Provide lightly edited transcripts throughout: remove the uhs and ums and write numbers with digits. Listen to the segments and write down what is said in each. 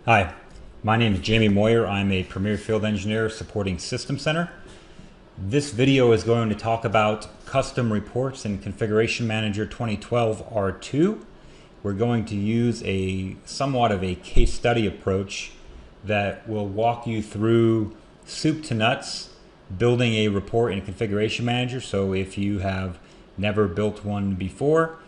Hi, my name is Jamie Moyer. I'm a Premier Field Engineer supporting System Center. This video is going to talk about custom reports in Configuration Manager 2012 R2. We're going to use somewhat of a case study approach that will walk you through soup to nuts building a report in Configuration Manager. So if you have never built one before,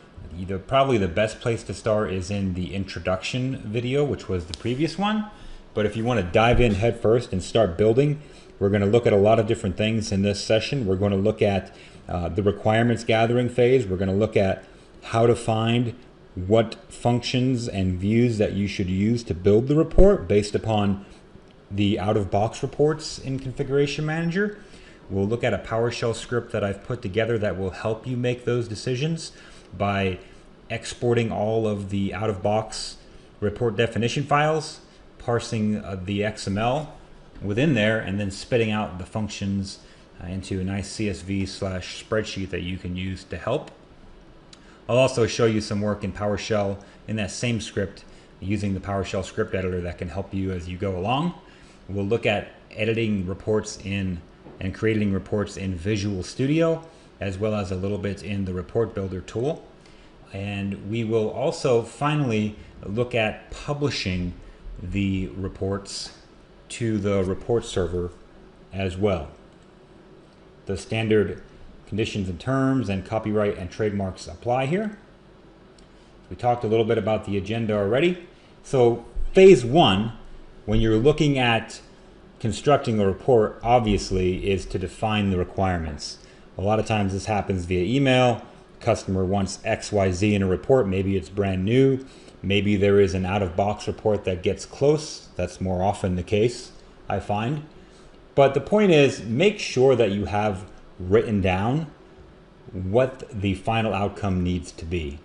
probably the best place to start is in the introduction video, which was the previous one. But if you want to dive in head first and start building, we're going to look at a lot of different things in this session. We're going to look at the requirements gathering phase. We're going to look at how to find what functions and views that you should use to build the report based upon the out-of-box reports in Configuration Manager. We'll look at a PowerShell script that I've put together that will help you make those decisions by exporting all of the out-of-box report definition files, parsing the XML within there, and then spitting out the functions into a nice CSV/spreadsheet that you can use to help. I'll also show you some work in PowerShell in that same script using the PowerShell script editor that can help you as you go along. We'll look at editing reports and creating reports in Visual Studio, as well as a little bit in the Report Builder tool. And we will also finally look at publishing the reports to the report server as well. The standard conditions and terms and copyright and trademarks apply here. We talked a little bit about the agenda already. So phase one, when you're looking at constructing a report, obviously is to define the requirements. A lot of times this happens via email. Customer wants XYZ in a report. Maybe it's brand new. Maybe there is an out-of-box report that gets close. That's more often the case, I find. But the point is, make sure that you have written down what the final outcome needs to be,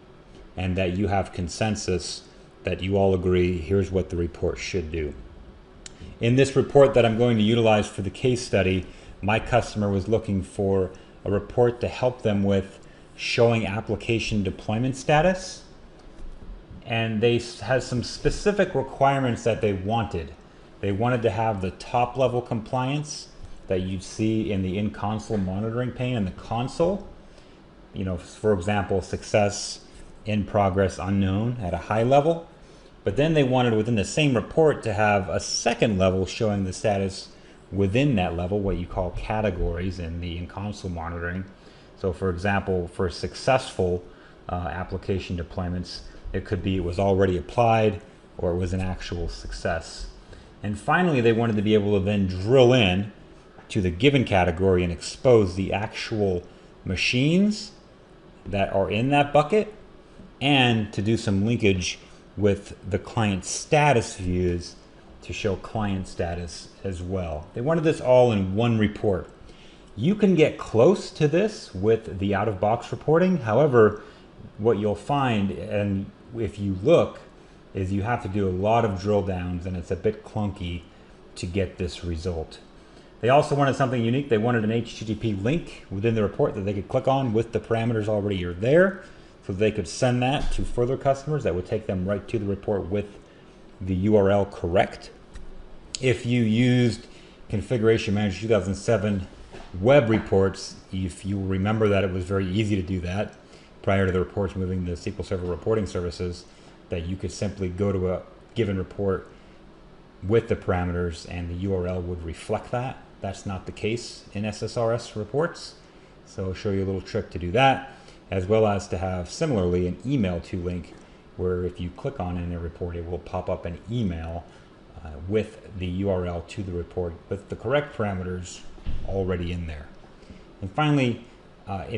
and that you have consensus that you all agree, here's what the report should do. In this report that I'm going to utilize for the case study, my customer was looking for a report to help them with showing application deployment status, and they had some specific requirements that they wanted. They wanted to have the top level compliance that you'd see in the in-console monitoring pane in the console. You know, for example, success, in progress, unknown at a high level. But then they wanted within the same report to have a second level showing the status within that level, what you call categories in the in-console monitoring. So for example, for successful application deployments, it could be it was already applied or it was an actual success. And finally, they wanted to be able to then drill in to the given category and expose the actual machines that are in that bucket, and to do some linkage with the client status views to show client status as well. They wanted this all in one report. You can get close to this with the out-of-box reporting. However, what you'll find, and if you look, is you have to do a lot of drill downs, and it's a bit clunky to get this result. They also wanted something unique. They wanted an HTTP link within the report that they could click on with the parameters already are there, so they could send that to further customers. That would take them right to the report with the URL correct. If you used Configuration Manager 2007 web reports, if you remember that it was very easy to do that prior to the reports moving to SQL Server reporting services, that you could simply go to a given report with the parameters and the URL would reflect that. That's not the case in SSRS reports. So I'll show you a little trick to do that, as well as to have similarly an email to link where if you click on it in a report, it will pop up an email with the URL to the report with the correct parameters already in there. And finally,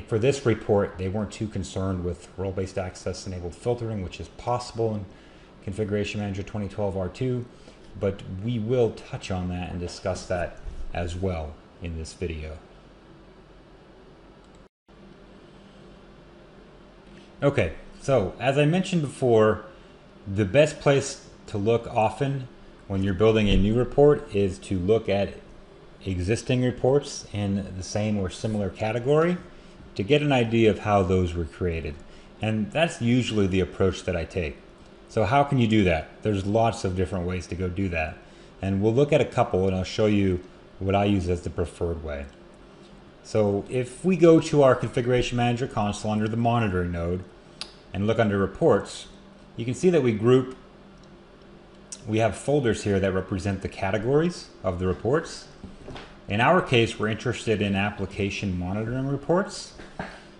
for this report, they weren't too concerned with role-based access enabled filtering, which is possible in Configuration Manager 2012 R2, but we will touch on that and discuss that as well in this video. Okay, so as I mentioned before, the best place to look often when you're building a new report is to look at existing reports in the same or similar category to get an idea of how those were created. And that's usually the approach that I take. So how can you do that? There's lots of different ways to go do that. And we'll look at a couple and I'll show you what I use as the preferred way. So if we go to our Configuration Manager console under the monitoring node and look under reports, you can see that we have folders here that represent the categories of the reports. In our case, we're interested in application monitoring reports.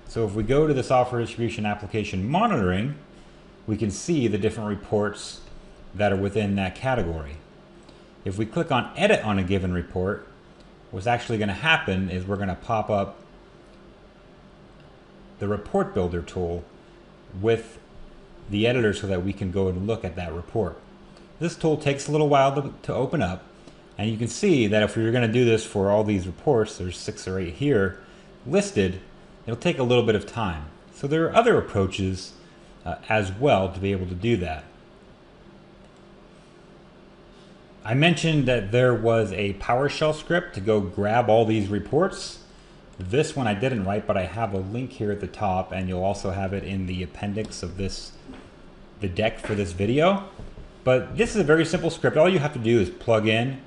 So if we go to the software distribution application monitoring, we can see the different reports that are within that category. If we click on edit on a given report, what's actually going to happen is we're going to pop up the report builder tool with the editor so that we can go and look at that report. This tool takes a little while to open up, and you can see that if we were going to do this for all these reports, there's 6 or 8 here listed, it'll take a little bit of time. So there are other approaches as well to be able to do that. I mentioned that there was a PowerShell script to go grab all these reports. This one I didn't write, but I have a link here at the top, and you'll also have it in the appendix of the deck for this video. But this is a very simple script. All you have to do is plug in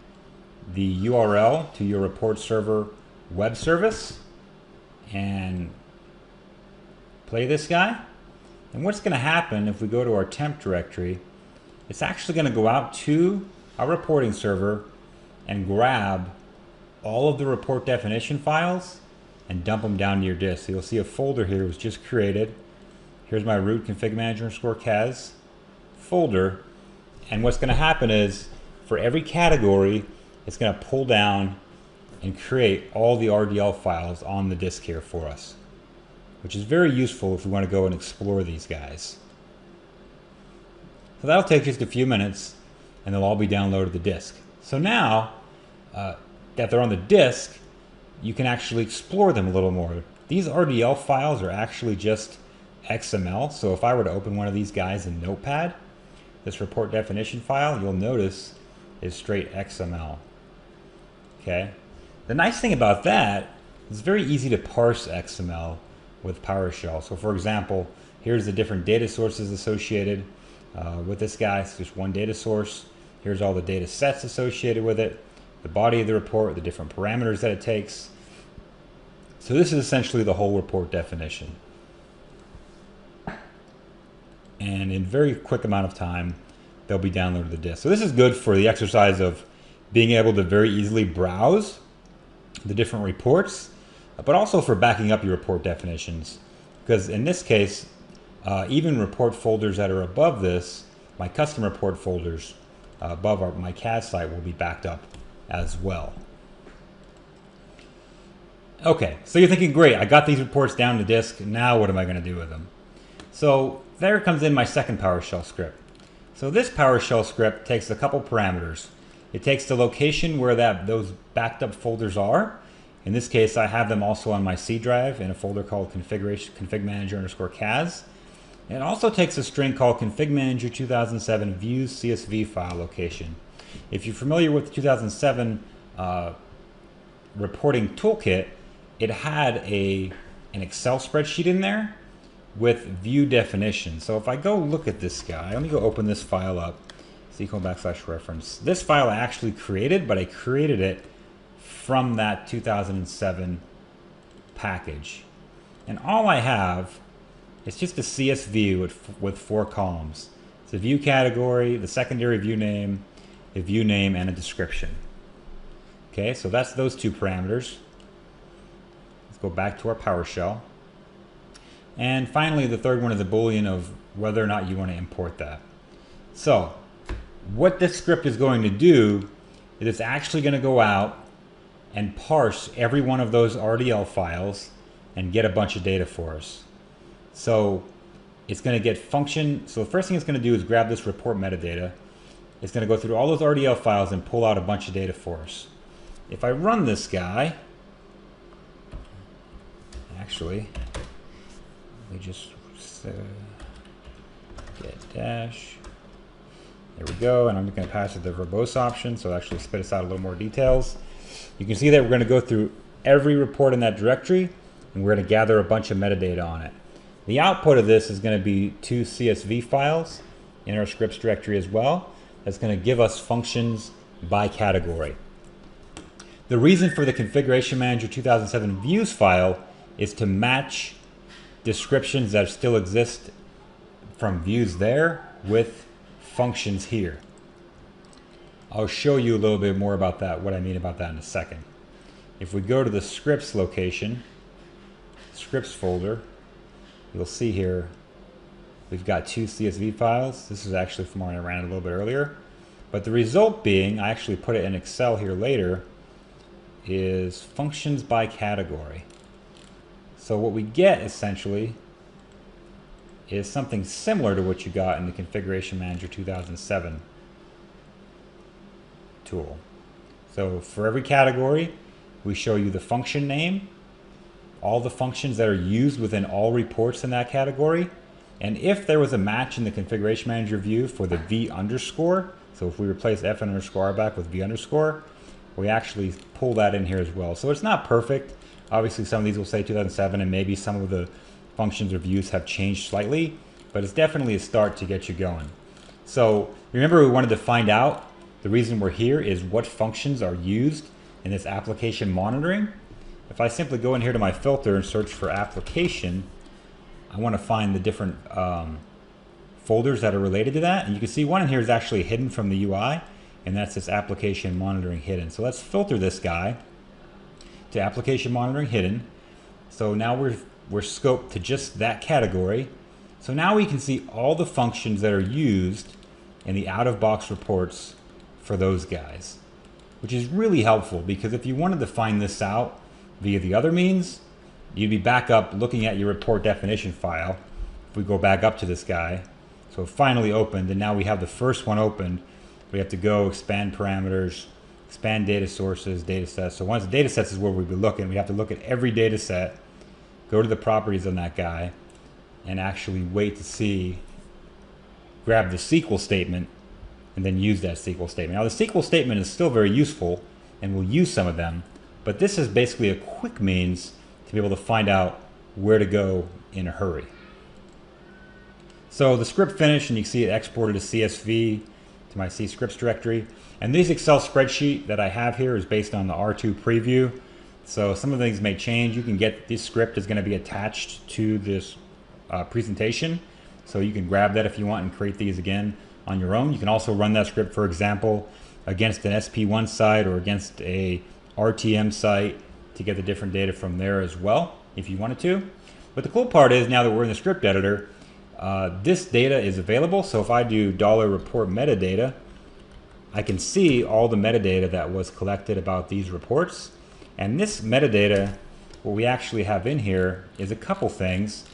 the URL to your report server web service and play this guy. And what's going to happen if we go to our temp directory, it's actually going to go out to our reporting server and grab all of the report definition files and dump them down to your disk. So you'll see a folder here was just created. Here's my root ConfigMgr_cas folder. And what's going to happen is for every category, it's going to pull down and create all the RDL files on the disk here for us, which is very useful if we want to go and explore these guys. So that'll take just a few minutes and they'll all be downloaded to the disk. So now that they're on the disk, you can actually explore them a little more. These RDL files are actually just XML. So if I were to open one of these guys in Notepad, this report definition file, you'll notice is straight XML. Okay. The nice thing about that is it's very easy to parse XML with PowerShell. So for example, here's the different data sources associated with this guy. It's just one data source. Here's all the data sets associated with it, the body of the report, the different parameters that it takes. So this is essentially the whole report definition. And in a very quick amount of time, they'll be downloaded to the disk. So this is good for the exercise of being able to very easily browse the different reports, but also for backing up your report definitions. Because in this case, even report folders that are above this, my custom report folders above my CAS site will be backed up as well. Okay, so you're thinking, great, I got these reports down to disk, now what am I going to do with them? So there comes in my second PowerShell script. So this PowerShell script takes a couple parameters. It takes the location where those backed up folders are. In this case, I have them also on my C drive in a folder called ConfigMgr_cas. It also takes a string called ConfigMgr 2007 views CSV file location. If you're familiar with the 2007 reporting toolkit, it had an Excel spreadsheet in there with view definition. So if I go look at this guy, let me go open this file up, /reference. This file I actually created, but I created it from that 2007 package. And all I have is just a CSV with 4 columns. It's a view category, the secondary view name, a view name, and a description. Okay, so that's those 2 parameters. Let's go back to our PowerShell. And finally, the third one is a Boolean of whether or not you want to import that. So what this script is going to do is it's actually going to go out and parse every one of those RDL files and get a bunch of data for us. So it's going to get function. So the first thing it's going to do is grab this report metadata. It's going to go through all those RDL files and pull out a bunch of data for us. If I run this guy, actually, let me just get dash. There we go. And I'm going to pass it the verbose option, so it'll actually spit us out a little more details. You can see that we're going to go through every report in that directory, and we're going to gather a bunch of metadata on it. The output of this is going to be 2 CSV files in our scripts directory as well. That's going to give us functions by category. The reason for the Configuration Manager 2007 views file is to match descriptions that still exist from views there with functions here. I'll show you a little bit more about that, what I mean about that in a second. If we go to the scripts location, scripts folder, you'll see here we've got two CSV files. This is actually from when I ran it a little bit earlier. But the result being, I actually put it in Excel here later, is functions by category. So what we get essentially is something similar to what you got in the Configuration Manager 2007 tool. So for every category, we show you the function name, all the functions that are used within all reports in that category, and if there was a match in the Configuration Manager view for the v underscore, so if we replace f underscore back with v underscore, we actually pull that in here as well. So it's not perfect. Obviously some of these will say 2007 and maybe some of the functions or views have changed slightly, but it's definitely a start to get you going. So remember, we wanted to find out, the reason we're here is what functions are used in this application monitoring. If I simply go in here to my filter and search for application, I want to find the different folders that are related to that. And you can see one in here is actually hidden from the UI, and that's this application monitoring hidden. So let's filter this guy to application monitoring hidden. So now we're scoped to just that category. So now we can see all the functions that are used in the out-of-box reports for those guys, which is really helpful, because if you wanted to find this out via the other means, you'd be back up looking at your report definition file. If we go back up to this guy, so it finally opened, and now we have the first one opened. We have to go expand parameters, expand data sources, data sets. So once data sets is where we'd be looking, we have to look at every data set, go to the properties on that guy, and actually wait to see, grab the SQL statement, and then use that SQL statement. Now the SQL statement is still very useful, and we'll use some of them, but this is basically a quick means to be able to find out where to go in a hurry. So the script finished, and you can see it exported to CSV to my C scripts directory. And this Excel spreadsheet that I have here is based on the R2 preview. So some of the things may change. You can get this script is going to be attached to this presentation. So you can grab that if you want and create these again on your own. You can also run that script, for example, against an SP1 site or against a RTM site to get the different data from there as well, if you wanted to. But the cool part is, now that we're in the script editor, this data is available. So if I do $report metadata, I can see all the metadata that was collected about these reports. And this metadata, what we actually have in here is a couple things.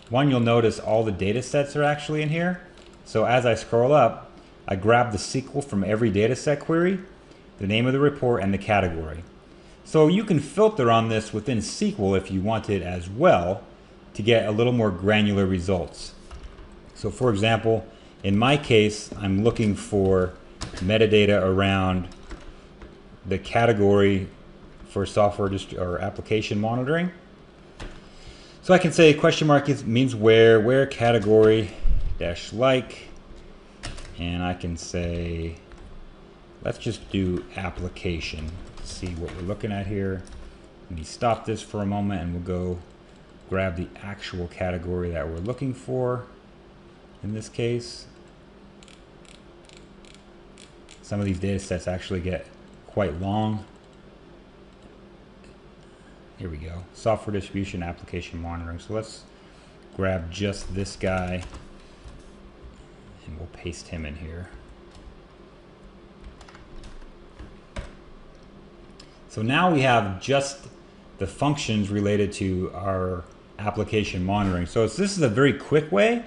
One, you'll notice all the data sets are actually in here. So as I scroll up, I grab the SQL from every data set query, the name of the report, and the category. So you can filter on this within SQL if you wanted as well to get a little more granular results. So for example, in my case, I'm looking for metadata around the category for software or application monitoring. So I can say question mark means where category dash like, and I can say, let's just do application to see what we're looking at here. Let me stop this for a moment and we'll go grab the actual category that we're looking for. In this case, some of these data sets actually get quite long. Here we go, software distribution, application monitoring. So let's grab just this guy and we'll paste him in here. So now we have just the functions related to our application monitoring. So this is a very quick way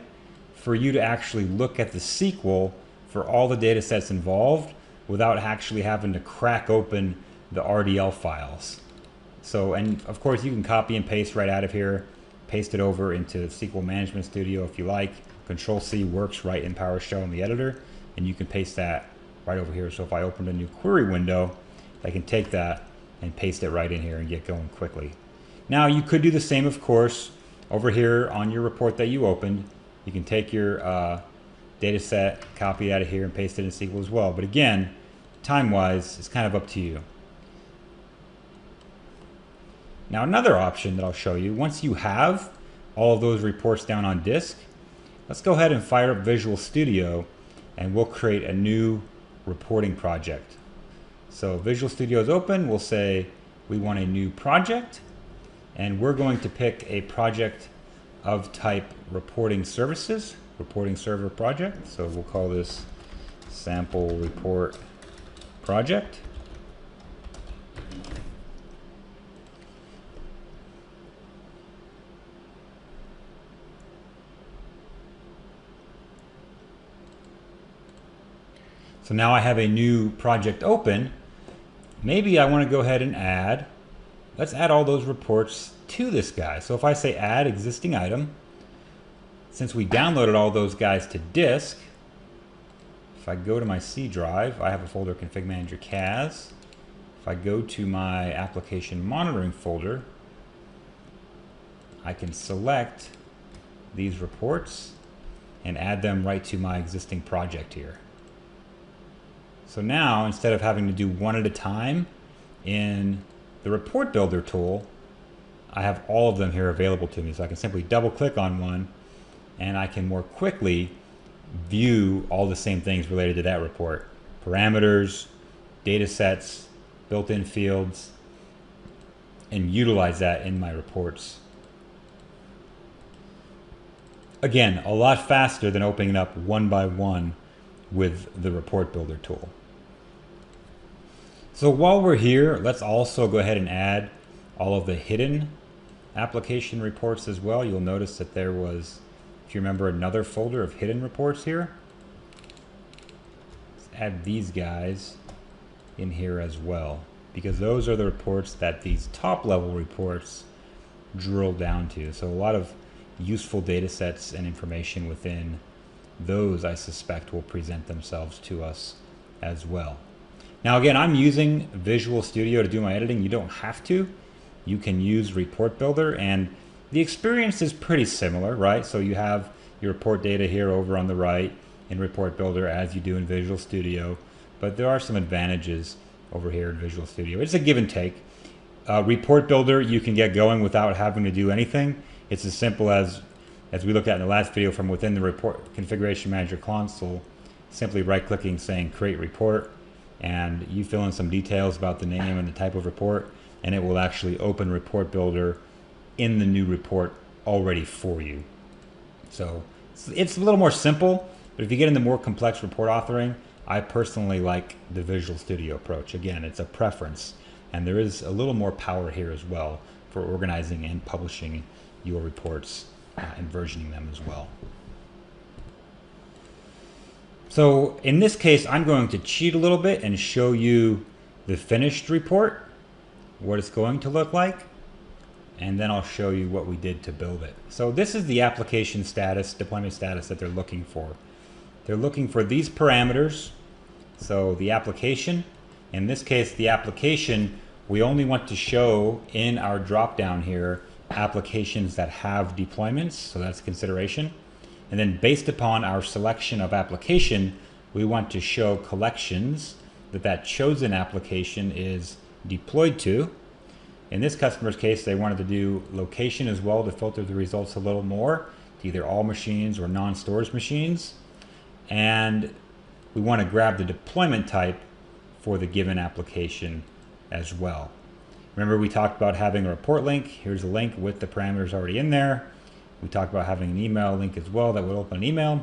for you to actually look at the SQL for all the data sets involved without actually having to crack open the RDL files. So, and of course you can copy and paste right out of here, paste it over into SQL Management Studio if you like. Control C works right in PowerShell in the editor, and you can paste that right over here. So if I opened a new query window, I can take that and paste it right in here and get going quickly. Now you could do the same, of course, over here on your report that you opened. You can take your data set, copy out of here and paste it in SQL as well. But again, time-wise, it's kind of up to you. Now another option that I'll show you, once you have all of those reports down on disk, let's go ahead and fire up Visual Studio and we'll create a new reporting project. So Visual Studio is open, we'll say we want a new project, and we're going to pick a project of type reporting services, reporting server project. So we'll call this sample report project. So now I have a new project open. Maybe I want to go ahead and add, let's add all those reports to this guy. So if I say add existing item, since we downloaded all those guys to disk, if I go to my C drive, I have a folder ConfigMgr CAS. If I go to my application monitoring folder, I can select these reports and add them right to my existing project here. So now, instead of having to do one at a time in the report builder tool, I have all of them here available to me. So I can simply double click on one and I can more quickly view all the same things related to that report. Parameters, data sets, built-in fields, and utilize that in my reports. Again, a lot faster than opening up one by one with the report builder tool. So while we're here, let's also go ahead and add all of the hidden application reports as well. You'll notice that there was, if you remember, another folder of hidden reports here. Let's add these guys in here as well, because those are the reports that these top level reports drill down to. So a lot of useful data sets and information within those, I suspect, will present themselves to us as well. Now again, I'm using Visual Studio to do my editing. You don't have to. You can use Report Builder, and the experience is pretty similar, right? So you have your report data here over on the right in Report Builder as you do in Visual Studio, but there are some advantages over here in Visual Studio. It's a give and take. Report Builder, you can get going without having to do anything. It's as simple as we looked at in the last video, from within the report configuration manager console, simply right-clicking, saying create report, and you fill in some details about the name and the type of report, and it will actually open Report Builder in the new report already for you. So it's a little more simple, but if you get into more complex report authoring, I personally like the Visual Studio approach. Again, it's a preference, and there is a little more power here as well for organizing and publishing your reports and versioning them as well. So in this case, I'm going to cheat a little bit and show you the finished report, what it's going to look like, and then I'll show you what we did to build it. So this is the application status, deployment status that they're looking for. They're looking for these parameters. So the application, in this case, the application, we only want to show in our drop-down here applications that have deployments, so that's consideration. And then based upon our selection of application, we want to show collections that chosen application is deployed to. In this customer's case, they wanted to do location as well to filter the results a little more to either all machines or non-storage machines. And we want to grab the deployment type for the given application as well. Remember, we talked about having a report link. Here's a link with the parameters already in there. We talked about having an email link as well that would open an email.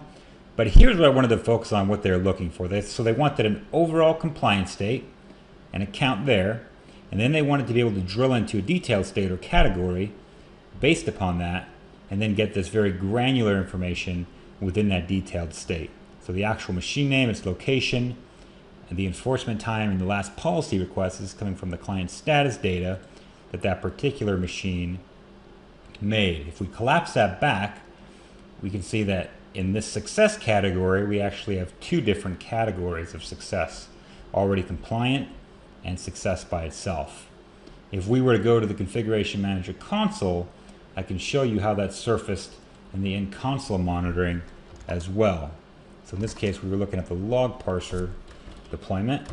But here's what I wanted to focus on, what they're looking for. So they wanted an overall compliance state, an account there, and then they wanted to be able to drill into a detailed state or category based upon that, and then get this very granular information within that detailed state. So the actual machine name, its location, and the enforcement time, and the last policy request is coming from the client status data that particular machine made. If we collapse that back, we can see that in this success category, we actually have two different categories of success: already compliant and success by itself. If we were to go to the Configuration Manager console, I can show you how that's surfaced in the in-console monitoring as well. So in this case, we were looking at the log parser deployment.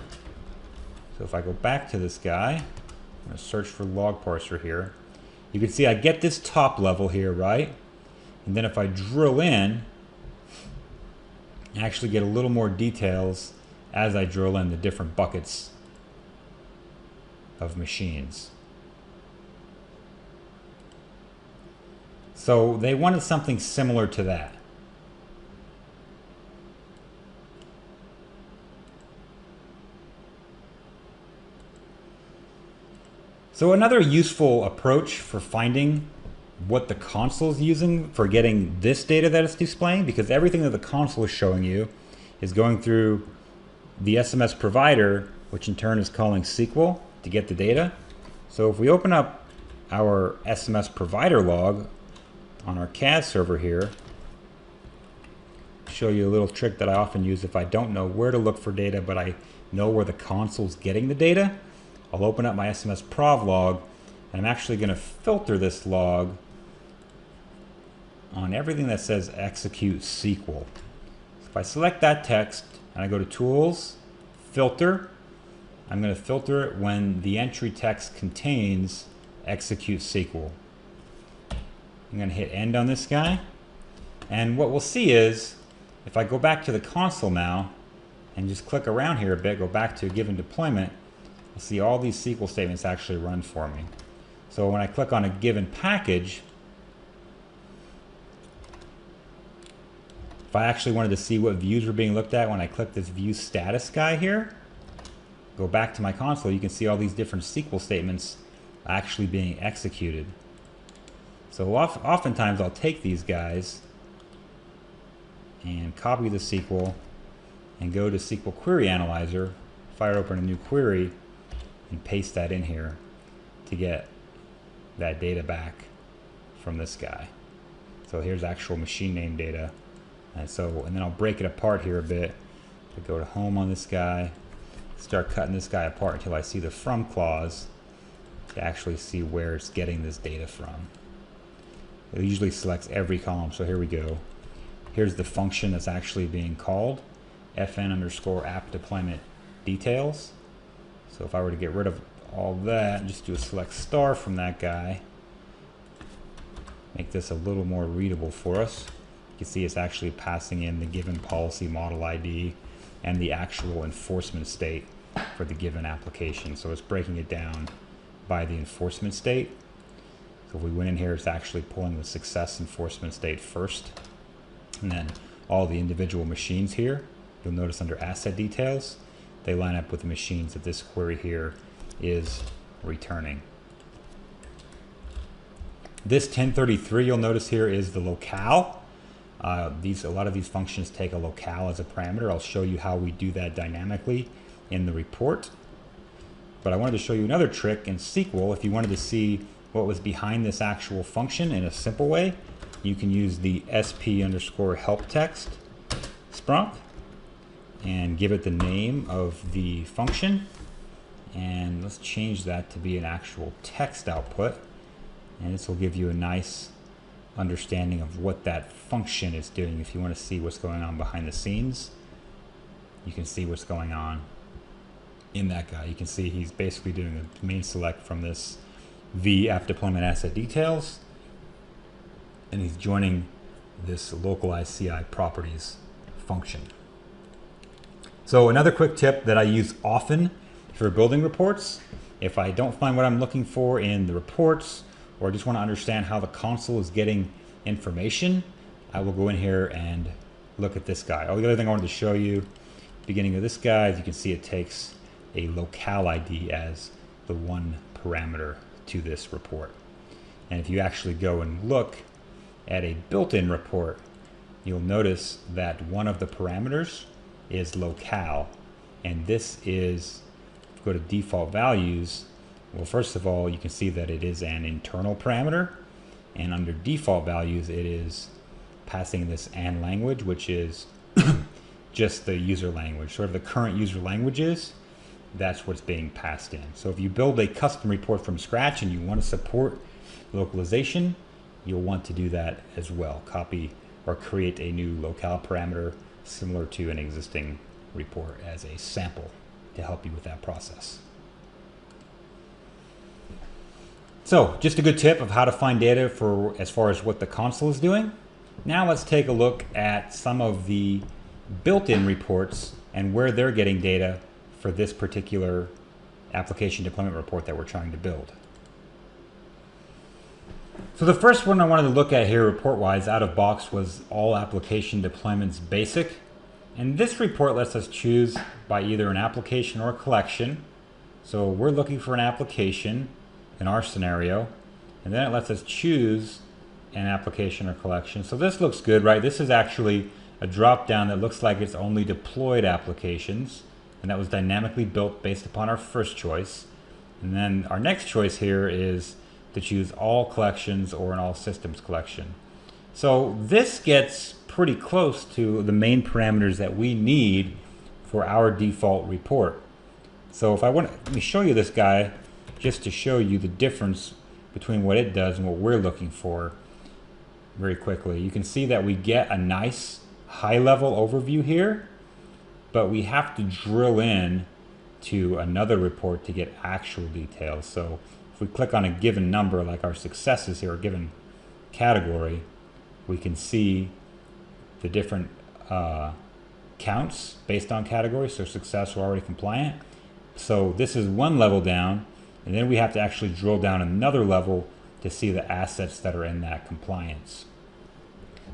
So if I go back to this guy, I'm going to search for log parser here. You can see I get this top level here, right? And then if I drill in, I actually get a little more details as I drill in the different buckets of machines. So they wanted something similar to that. So another useful approach for finding what the console is using for getting this data that it's displaying, because everything that the console is showing you is going through the SMS provider, which in turn is calling SQL to get the data. So if we open up our SMS provider log on our CAD server here, show you a little trick that I often use if I don't know where to look for data, but I know where the console's getting the data. I'll open up my SMS prov log, and I'm actually going to filter this log on everything that says execute SQL. So if I select that text and I go to Tools, Filter, I'm going to filter it when the entry text contains execute SQL. I'm going to hit End on this guy, and what we'll see is if I go back to the console now and just click around here a bit, go back to a given deployment, I'll see all these SQL statements actually run for me. So when I click on a given package, if I actually wanted to see what views were being looked at, when I click this view status guy here, go back to my console, you can see all these different SQL statements actually being executed. So oftentimes I'll take these guys and copy the SQL and go to SQL Query Analyzer, fire open a new query, and paste that in here to get that data back from this guy. So here's actual machine name data. And then I'll break it apart here a bit. I go to home on this guy, start cutting this guy apart until I see the from clause to actually see where it's getting this data from. It usually selects every column, so here we go. Here's the function that's actually being called, fn_app deployment details. So if I were to get rid of all that and just do a select star from that guy, make this a little more readable for us. You can see it's actually passing in the given policy model ID and the actual enforcement state for the given application. So it's breaking it down by the enforcement state. So if we went in here, it's actually pulling the success enforcement state first. And then all the individual machines here, you'll notice under asset details, they line up with the machines that this query here is returning. This 1033 you'll notice here is the locale. A lot of these functions take a locale as a parameter. I'll show you how we do that dynamically in the report. But I wanted to show you another trick in SQL. If you wanted to see what was behind this actual function in a simple way, you can use the sp_help text sprunk and give it the name of the function. And let's change that to be an actual text output. And this will give you a nice understanding of what that function is doing. If you want to see what's going on behind the scenes, you can see what's going on in that guy. You can see he's basically doing a main select from this v app deployment asset details, and he's joining this localized CI properties function. So another quick tip that I use often for building reports, if I don't find what I'm looking for in the reports, or I just want to understand how the console is getting information, I will go in here and look at this guy. Oh, the other thing I wanted to show you, beginning of this guy, as you can see, it takes a locale ID as the one parameter to this report. And if you actually go and look at a built-in report, you'll notice that one of the parameters is locale, and this is, if you go to default values, well, first of all, you can see that it is an internal parameter, and under default values it is passing this AND language, which is just the user language, sort of the current user languages. That's what's being passed in. So if you build a custom report from scratch and you want to support localization, you'll want to do that as well. Copy or create a new locale parameter, similar to an existing report as a sample to help you with that process. So just a good tip of how to find data for as far as what the console is doing. Now let's take a look at some of the built-in reports and where they're getting data for this particular application deployment report that we're trying to build. So the first one I wanted to look at here report-wise out of box was all application deployments basic. And this report lets us choose by either an application or a collection. So we're looking for an application in our scenario, and then it lets us choose an application or collection. So this looks good, right? This is actually a drop down that looks like it's only deployed applications, and that was dynamically built based upon our first choice. And then our next choice here is to choose all collections or an all systems collection. So this gets pretty close to the main parameters that we need for our default report. So if I want to, let me show you this guy just to show you the difference between what it does and what we're looking for very quickly. You can see that we get a nice high-level overview here, but we have to drill in to another report to get actual details. So if we click on a given number, like our successes here, a given category, we can see the different counts based on category. So success, we're already compliant. So this is one level down, and then we have to actually drill down another level to see the assets that are in that compliance.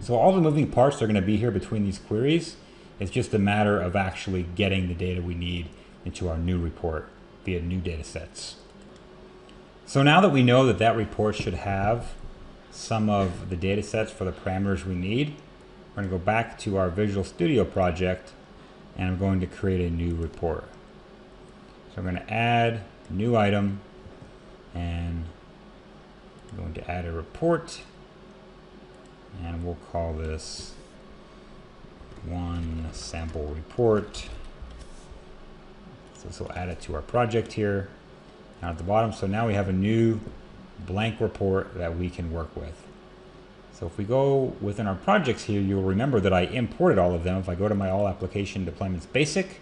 So all the moving parts are going to be here between these queries. It's just a matter of actually getting the data we need into our new report via new data sets. So now that we know that that report should have some of the data sets for the parameters we need, we're going to go back to our Visual Studio project, and I'm going to create a new report. So I'm going to add a new item, and I'm going to add a report, and we'll call this one sample report. So this will add it to our project here down at the bottom. So now we have a new blank report that we can work with. So if we go within our projects here, you'll remember that I imported all of them. If I go to my all application deployments basic,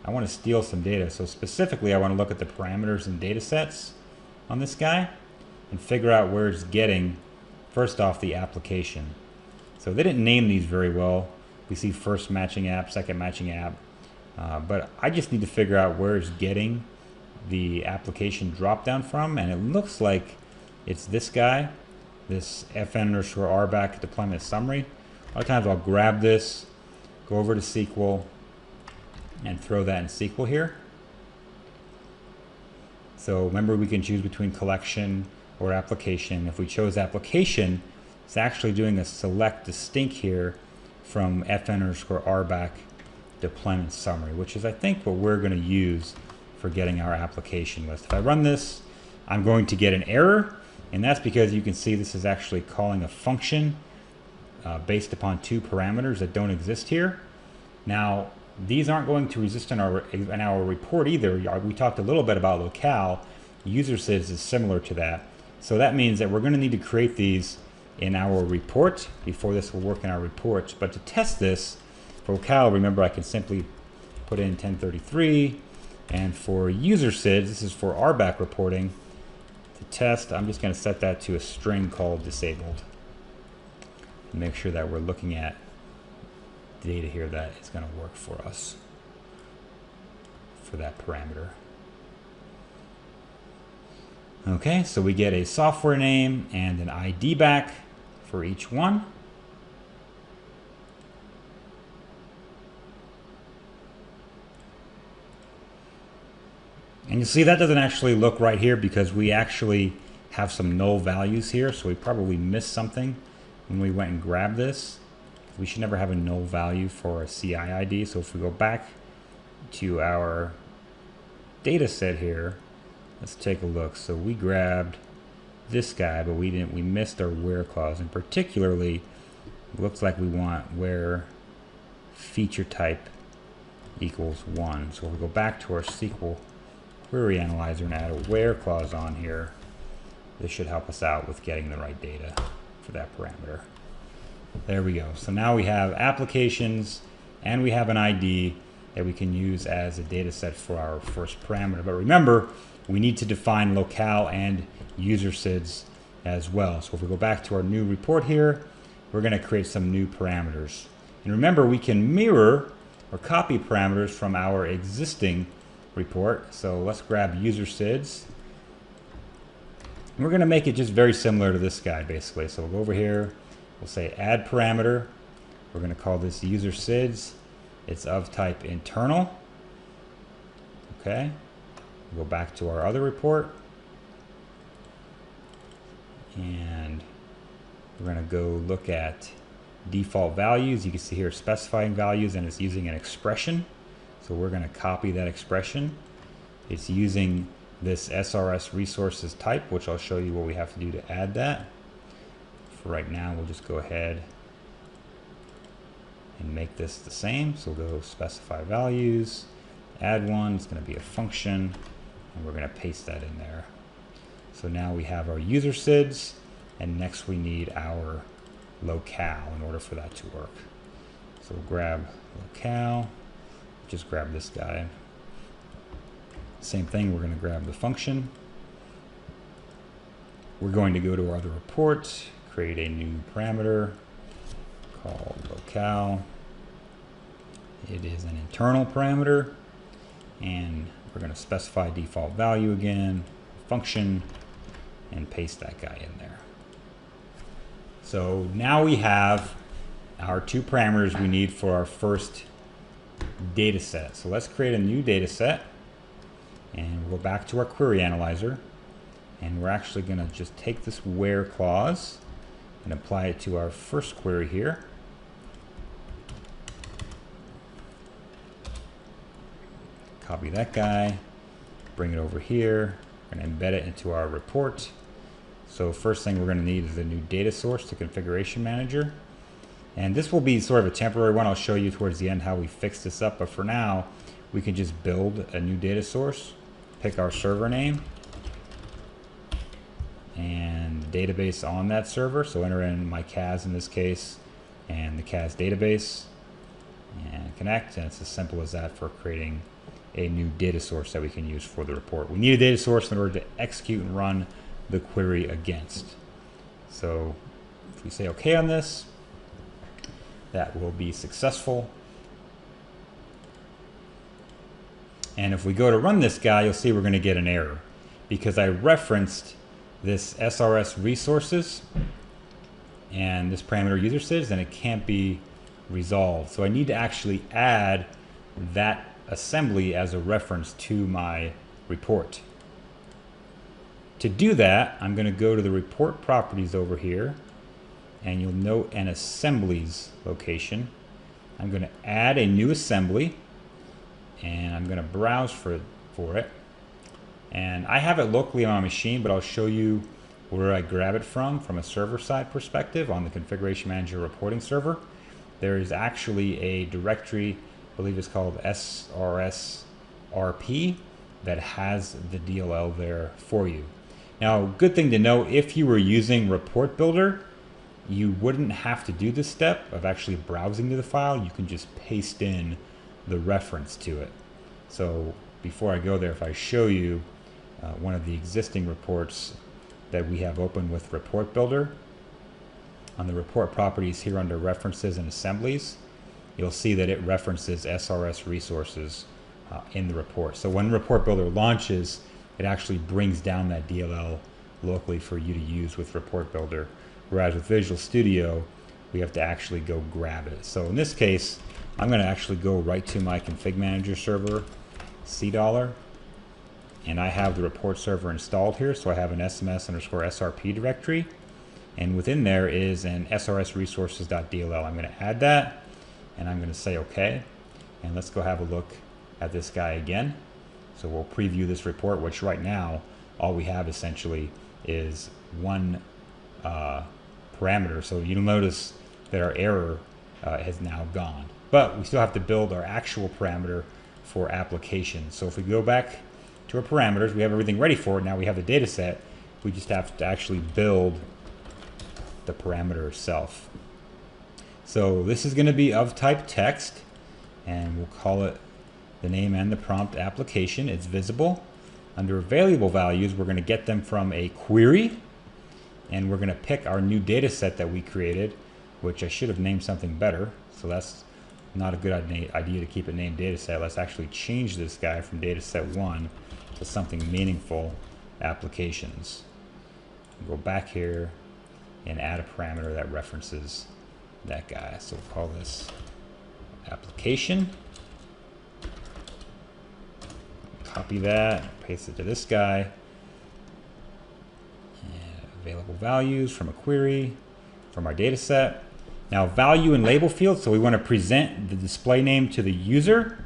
I want to steal some data. So specifically, I want to look at the parameters and data sets on this guy and figure out where it's getting, first off, the application. So they didn't name these very well. We see first matching app, second matching app, but I just need to figure out where it's getting the application dropdown from, and it looks like it's this guy, this fn_rback deployment summary. A lot of times I'll grab this, go over to SQL, and throw that in SQL here. So remember, we can choose between collection or application. If we chose application, it's actually doing a select distinct here from fn_rback deployment summary, which is, I think, what we're going to use for getting our application list. If I run this, I'm going to get an error, and that's because you can see this is actually calling a function based upon two parameters that don't exist here. Now, these aren't going to exist in our report either. We talked a little bit about locale. User_sids is similar to that. So that means that we're going to need to create these in our report before this will work in our reports. But to test this, for locale, remember, I can simply put in 1033. And for user_sids, this is for RBAC reporting. To test, I'm just going to set that to a string called disabled. Make sure that we're looking at data here that is going to work for us for that parameter. Okay, so we get a software name and an ID back for each one. And you see that doesn't actually look right here because we actually have some null values here, so we probably missed something when we went and grabbed this. We should never have a null value for a CI ID. So if we go back to our data set here, let's take a look. So we grabbed this guy, but we missed our where clause, and particularly it looks like we want where feature type equals 1. So if we go back to our SQL query analyzer and add a where clause on here, this should help us out with getting the right data for that parameter. There we go. So now we have applications and we have an ID that we can use as a data set for our first parameter. But remember, we need to define locale and user SIDs as well. So if we go back to our new report here, we're going to create some new parameters. And remember, we can mirror or copy parameters from our existing report. So let's grab user SIDs. And we're going to make it just very similar to this guy, basically. So we'll go over here, we'll say add parameter. We're going to call this user SIDs. It's of type internal. Okay. We'll go back to our other report. And we're going to go look at default values. You can see here specifying values, and it's using an expression. So we're going to copy that expression. It's using this SRS resources type, which I'll show you what we have to do to add that. For right now, we'll just go ahead and make this the same. So we'll go specify values, add one. It's going to be a function, and we're going to paste that in there. So now we have our user SIDs, and next we need our locale in order for that to work. So we'll grab locale, just grab this guy. Same thing, we're going to grab the function. We're going to go to our other report, create a new parameter called locale. It is an internal parameter, and we're going to specify default value again, function, and paste that guy in there. So now we have our two parameters we need for our first data set. So let's create a new data set, and we'll go back to our query analyzer, and we're actually going to just take this where clause and apply it to our first query here. Copy that guy, bring it over here, we're going to embed it into our report. So first thing we're going to need is a new data source to configuration manager. And this will be sort of a temporary one. I'll show you towards the end how we fix this up. But for now, we can just build a new data source, pick our server name, and database on that server. So enter in my CAS in this case, and the CAS database, and connect. And it's as simple as that for creating a new data source that we can use for the report. We need a data source in order to execute and run the query against. So if we say OK on this, that will be successful. And if we go to run this guy, you'll see we're going to get an error because I referenced this SRS resources and this parameter user SIDs, and it can't be resolved. So I need to actually add that assembly as a reference to my report. To do that, I'm going to go to the report properties over here, and you'll note an assemblies location. I'm going to add a new assembly, and I'm going to browse for it. And I have it locally on my machine, but I'll show you where I grab it from a server side perspective on the Configuration Manager reporting server. There is actually a directory, I believe it's called SRSRP, that has the DLL there for you. Now, good thing to know, if you were using Report Builder, you wouldn't have to do this step of actually browsing to the file. You can just paste in the reference to it. So before I go there, if I show you one of the existing reports that we have open with Report Builder, on the report properties here under references and assemblies, you'll see that it references SRS resources in the report. So when Report Builder launches, it actually brings down that DLL locally for you to use with Report Builder. Whereas with Visual Studio, we have to actually go grab it. So in this case, I'm going to actually go right to my ConfigMgr server, $, and I have the report server installed here. So I have an SMS_SRP directory, and within there is an SRS resources.dll. I'm going to add that, and I'm going to say OK. And let's go have a look at this guy again. So we'll preview this report, which right now all we have essentially is one parameter. So you'll notice that our error has now gone. But we still have to build our actual parameter for application. So if we go back to our parameters, we have everything ready for it. Now we have the data set. We just have to actually build the parameter itself. So this is going to be of type text. and we'll call it the name and the prompt application. It's visible. Under variable values, we're going to get them from a query, and we're going to pick our new data set that we created, which I should have named something better. So that's not a good idea to keep it named data set. Let's actually change this guy from data set 1 to something meaningful, applications. Go back here and add a parameter that references that guy. So we'll call this application. Copy that, paste it to this guy. And available values from a query from our data set. Now value and label fields, so we want to present the display name to the user,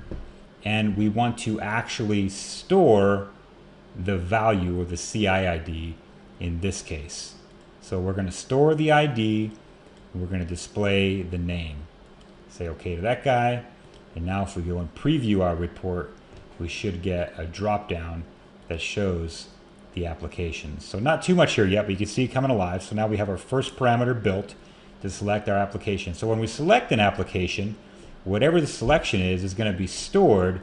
and we want to actually store the value or the CI ID in this case. So we're going to store the ID, and we're going to display the name. Say okay to that guy, and now if we go and preview our report, we should get a drop down that shows the applications. So not too much here yet, but you can see it coming alive. So now we have our first parameter built to select our application. So when we select an application, whatever the selection is going to be stored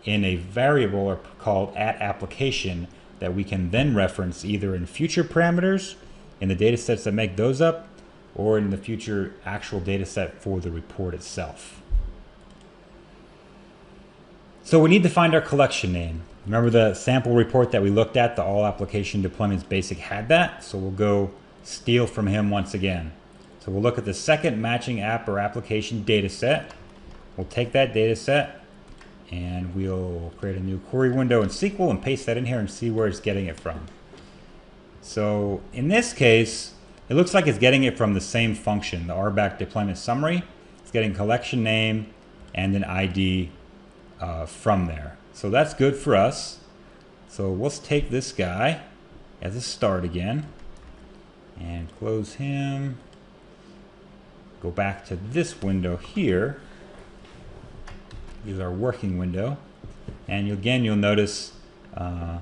in a variable called @application that we can then reference either in future parameters in the data sets that make those up, or in the future actual data set for the report itself. So we need to find our collection name. Remember the sample report that we looked at, the All Application Deployments Basic had that, so we'll go steal from him once again. So we'll look at the second matching app or application data set. We'll take that data set and we'll create a new query window in SQL and paste that in here and see where it's getting it from. So in this case, it looks like it's getting it from the same function, the RBAC deployment summary. It's getting collection name and an ID from there. So that's good for us. So let's take this guy as a start again and close him. Go back to this window here. Use our working window, and again you'll notice that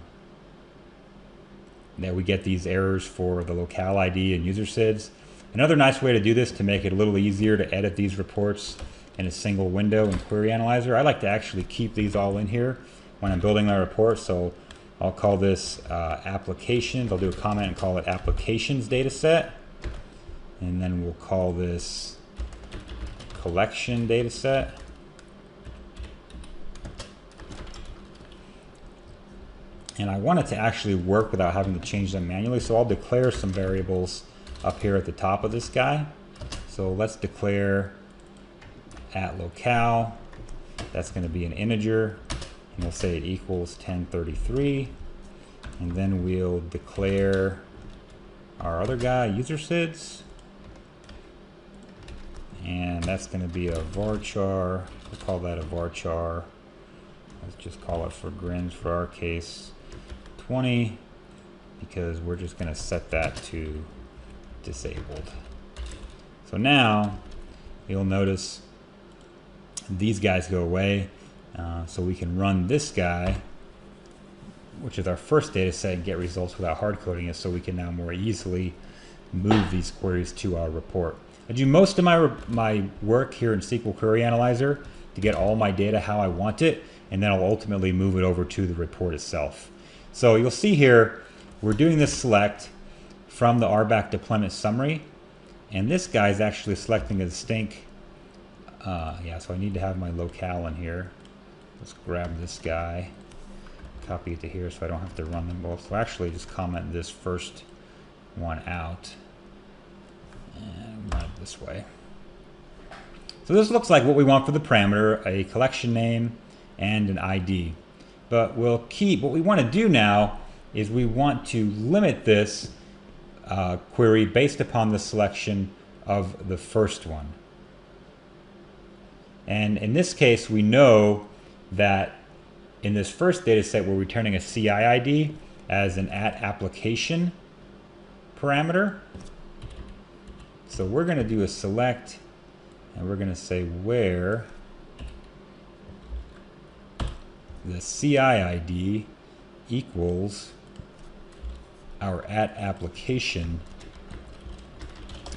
we get these errors for the locale ID and user SIDs. Another nice way to do this to make it a little easier to edit these reports in a single window in Query Analyzer. I like to actually keep these all in here when I'm building my report. So I'll call this applications. I'll do a comment and call it applications data set. And then we'll call this collection data set. And I want it to actually work without having to change them manually. So I'll declare some variables up here at the top of this guy. So let's declare @locale. That's going to be an integer. And we'll say it equals 1033. And then we'll declare our other guy, user SIDs. And that's going to be a varchar. We'll call that a varchar. Let's just call it for grins for our case 20, because we're just going to set that to disabled. So now you'll notice these guys go away. So we can run this guy, which is our first data set, and get results without hard coding it, so we can now more easily move these queries to our report. I do most of my work here in SQL Query Analyzer to get all my data how I want it, and then I'll ultimately move it over to the report itself. So you'll see here, we're doing this select from the RBAC deployment summary, and this guy is actually selecting a distinct, yeah, so I need to have my locale in here. Let's grab this guy, copy it to here so I don't have to run them both. So actually just comment this first one out and run it this way. So this looks like what we want for the parameter, a collection name and an ID. But we'll keep, what we want to do now is we want to limit this query based upon the selection of the first one. And in this case, we know that in this first data set, we're returning a CI ID as an @application parameter. So we're going to do a select, and we're going to say where the CI ID equals our @application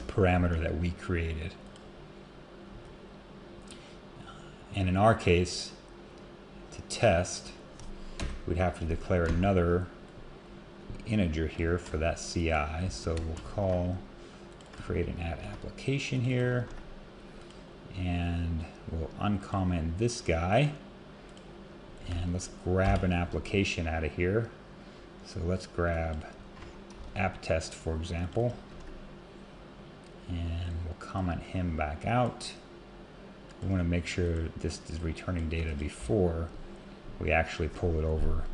parameter that we created. And in our case, to test, we'd have to declare another integer here for that CI. So we'll create an add application here, and we'll uncomment this guy, and let's grab an application out of here. So let's grab app test, for example, and we'll comment him back out. We want to make sure this is returning data before we actually pull it over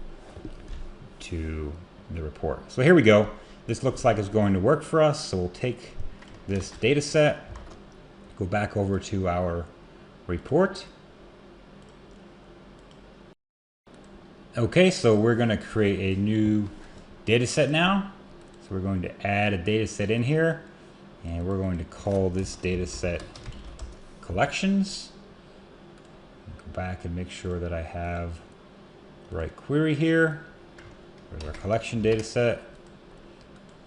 to the report. So here we go. This looks like it's going to work for us. So we'll take this data set, go back over to our report. Okay, so we're going to create a new data set now. So we're going to add a data set in here, and we're going to call this data set collections. Go back and make sure that I have the right query here. There's our collection data set.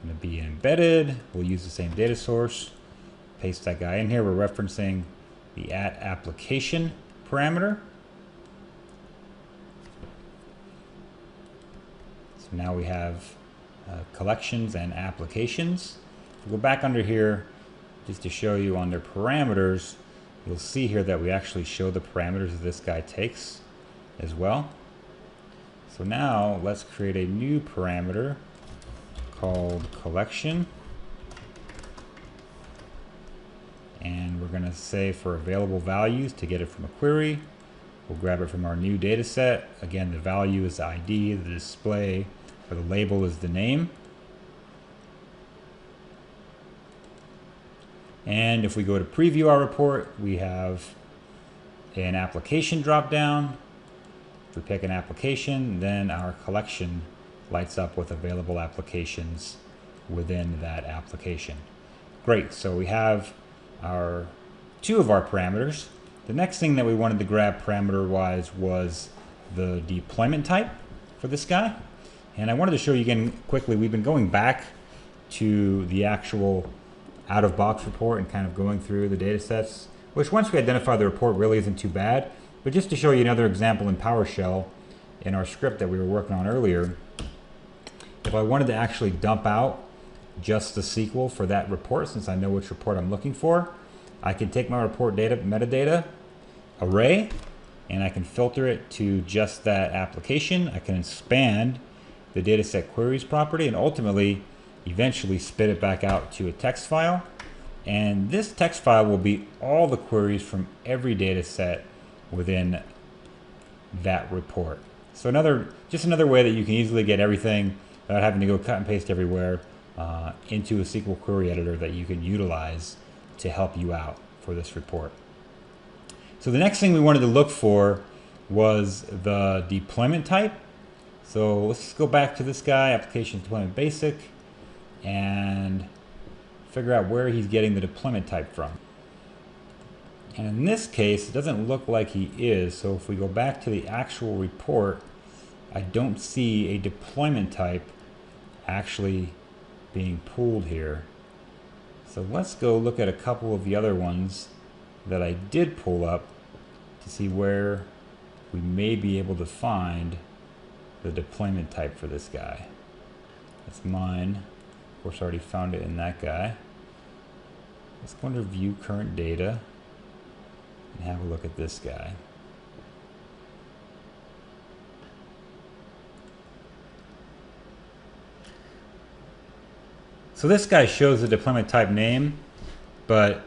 Going to be embedded. We'll use the same data source. Paste that guy in here. We're referencing the @application parameter. So now we have collections and applications. We'll go back under here just to show you under parameters. You'll see here that we actually show the parameters that this guy takes as well. So now let's create a new parameter called collection, and we're going to say for available values to get it from a query. We'll grab it from our new data set. Again, the value is the ID, the display, or the label is the name. And if we go to preview our report, we have an application drop down. If we pick an application, then our collection lights up with available applications within that application. Great, so we have our two of our parameters. The next thing that we wanted to grab parameter wise was the deployment type for this guy. And I wanted to show you again quickly, we've been going back to the actual out-of-box report and kind of going through the data sets, which once we identify the report really isn't too bad. But just to show you another example in PowerShell, in our script that we were working on earlier, if I wanted to actually dump out just the SQL for that report, since I know which report I'm looking for, I can take my report data metadata array and I can filter it to just that application. I can expand the dataset queries property and ultimately eventually spit it back out to a text file. And this text file will be all the queries from every data set within that report. So just another way that you can easily get everything without having to go cut and paste everywhere into a SQL query editor that you can utilize to help you out for this report. So the next thing we wanted to look for was the deployment type. So let's just go back to this guy, application deployment basic, and figure out where he's getting the deployment type from. And in this case, it doesn't look like he is. So if we go back to the actual report, I don't see a deployment type actually being pulled here. So let's go look at a couple of the other ones that I did pull up to see where we may be able to find the deployment type for this guy. That's mine. Of course, I already found it in that guy. Let's go under view current data and have a look at this guy. So this guy shows the deployment type name, but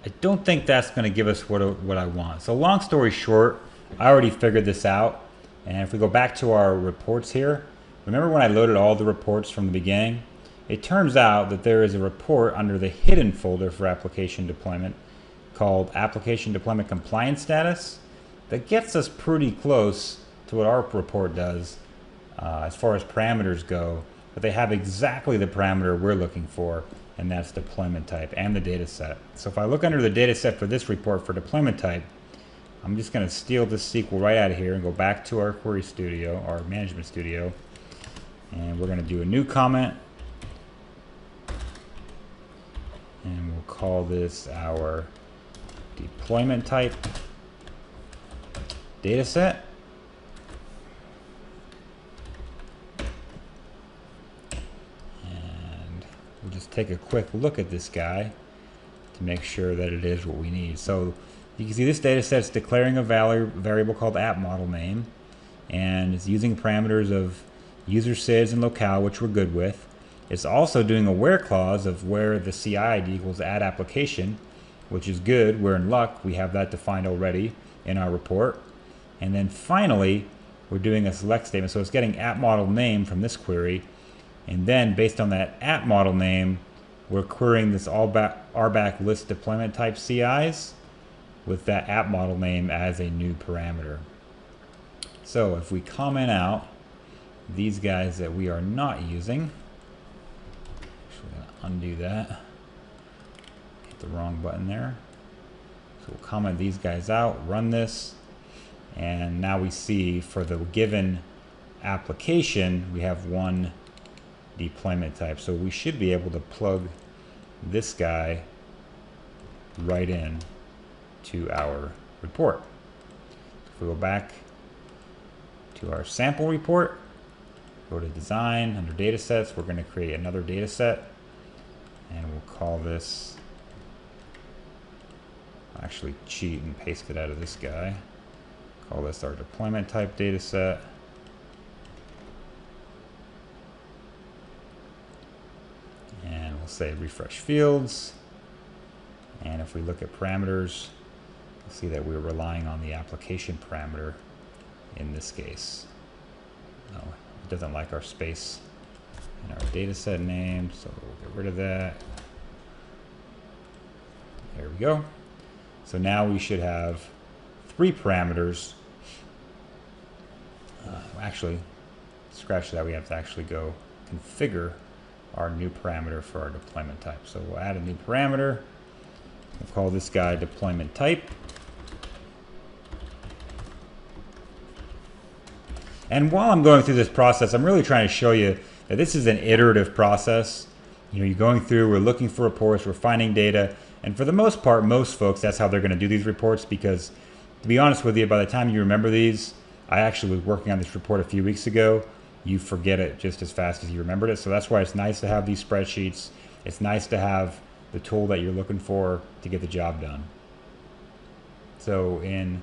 I don't think that's going to give us what I want. So long story short, I already figured this out. And if we go back to our reports here, remember when I loaded all the reports from the beginning? It turns out that there is a report under the hidden folder for application deployment called Application Deployment Compliance Status that gets us pretty close to what our report does as far as parameters go, but they have exactly the parameter we're looking for, and that's deployment type and the data set. So if I look under the data set for this report for deployment type, I'm just going to steal this SQL right out of here and go back to our query studio, our management studio, and we're going to do a new comment, and we'll call this our deployment type. data set. And we'll just take a quick look at this guy to make sure that it is what we need. So you can see this data set is declaring a variable called app model name, and it's using parameters of user sys and locale, which we're good with. It's also doing a where clause of where the CI ID equals add application, which is good. We're in luck. We have that defined already in our report. And then finally, we're doing a select statement. So it's getting app model name from this query. And then based on that app model name, we're querying this RBAC list deployment type CIs with that app model name as a new parameter. So if we comment out these guys that we are not using, actually going to undo that, hit the wrong button there. So we'll comment these guys out, run this, and now we see for the given application we have one deployment type. So we should be able to plug this guy right in to our report. If we go back to our sample report, go to design, under data sets, we're going to create another data set, and we'll call this, actually cheat and paste it out of this guy, call this our deployment type data set. And we'll say refresh fields, and if we look at parameters, you'll see that we're relying on the application parameter in this case. No, it doesn't like our space in our data set name, so we'll get rid of that. There we go. So now we should have 3 parameters. Actually, scratch that, we have to actually go configure our new parameter for our deployment type. So we'll add a new parameter. We'll call this guy deployment type. And while I'm going through this process, I'm really trying to show you that this is an iterative process. You know, you're going through, we're looking for reports, we're finding data, and for the most part, most folks, that's how they're going to do these reports, because to be honest with you, by the time you remember these, I actually was working on this report a few weeks ago, you forget it just as fast as you remembered it. So that's why it's nice to have these spreadsheets. It's nice to have the tool that you're looking for to get the job done. So in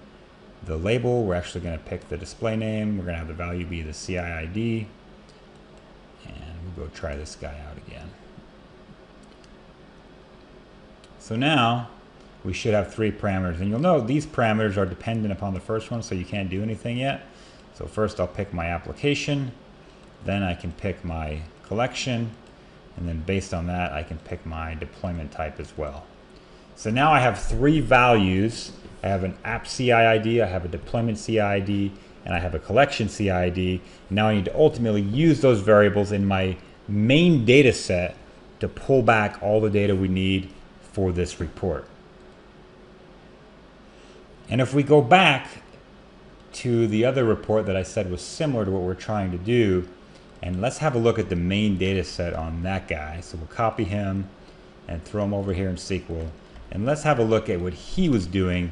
the label, we're actually going to pick the display name. We're going to have the value be the CI ID. And we'll go try this guy out again. So now we should have 3 parameters. And you'll note these parameters are dependent upon the first one, so you can't do anything yet. So first I'll pick my application. Then I can pick my collection. And then based on that, I can pick my deployment type as well. So now I have 3 values. I have an app CI ID, I have a deployment CI ID, and I have a collection CI ID. Now I need to ultimately use those variables in my main data set to pull back all the data we need for this report. And if we go back to the other report that I said was similar to what we're trying to do, and let's have a look at the main data set on that guy. So we'll copy him and throw him over here in SQL. And let's have a look at what he was doing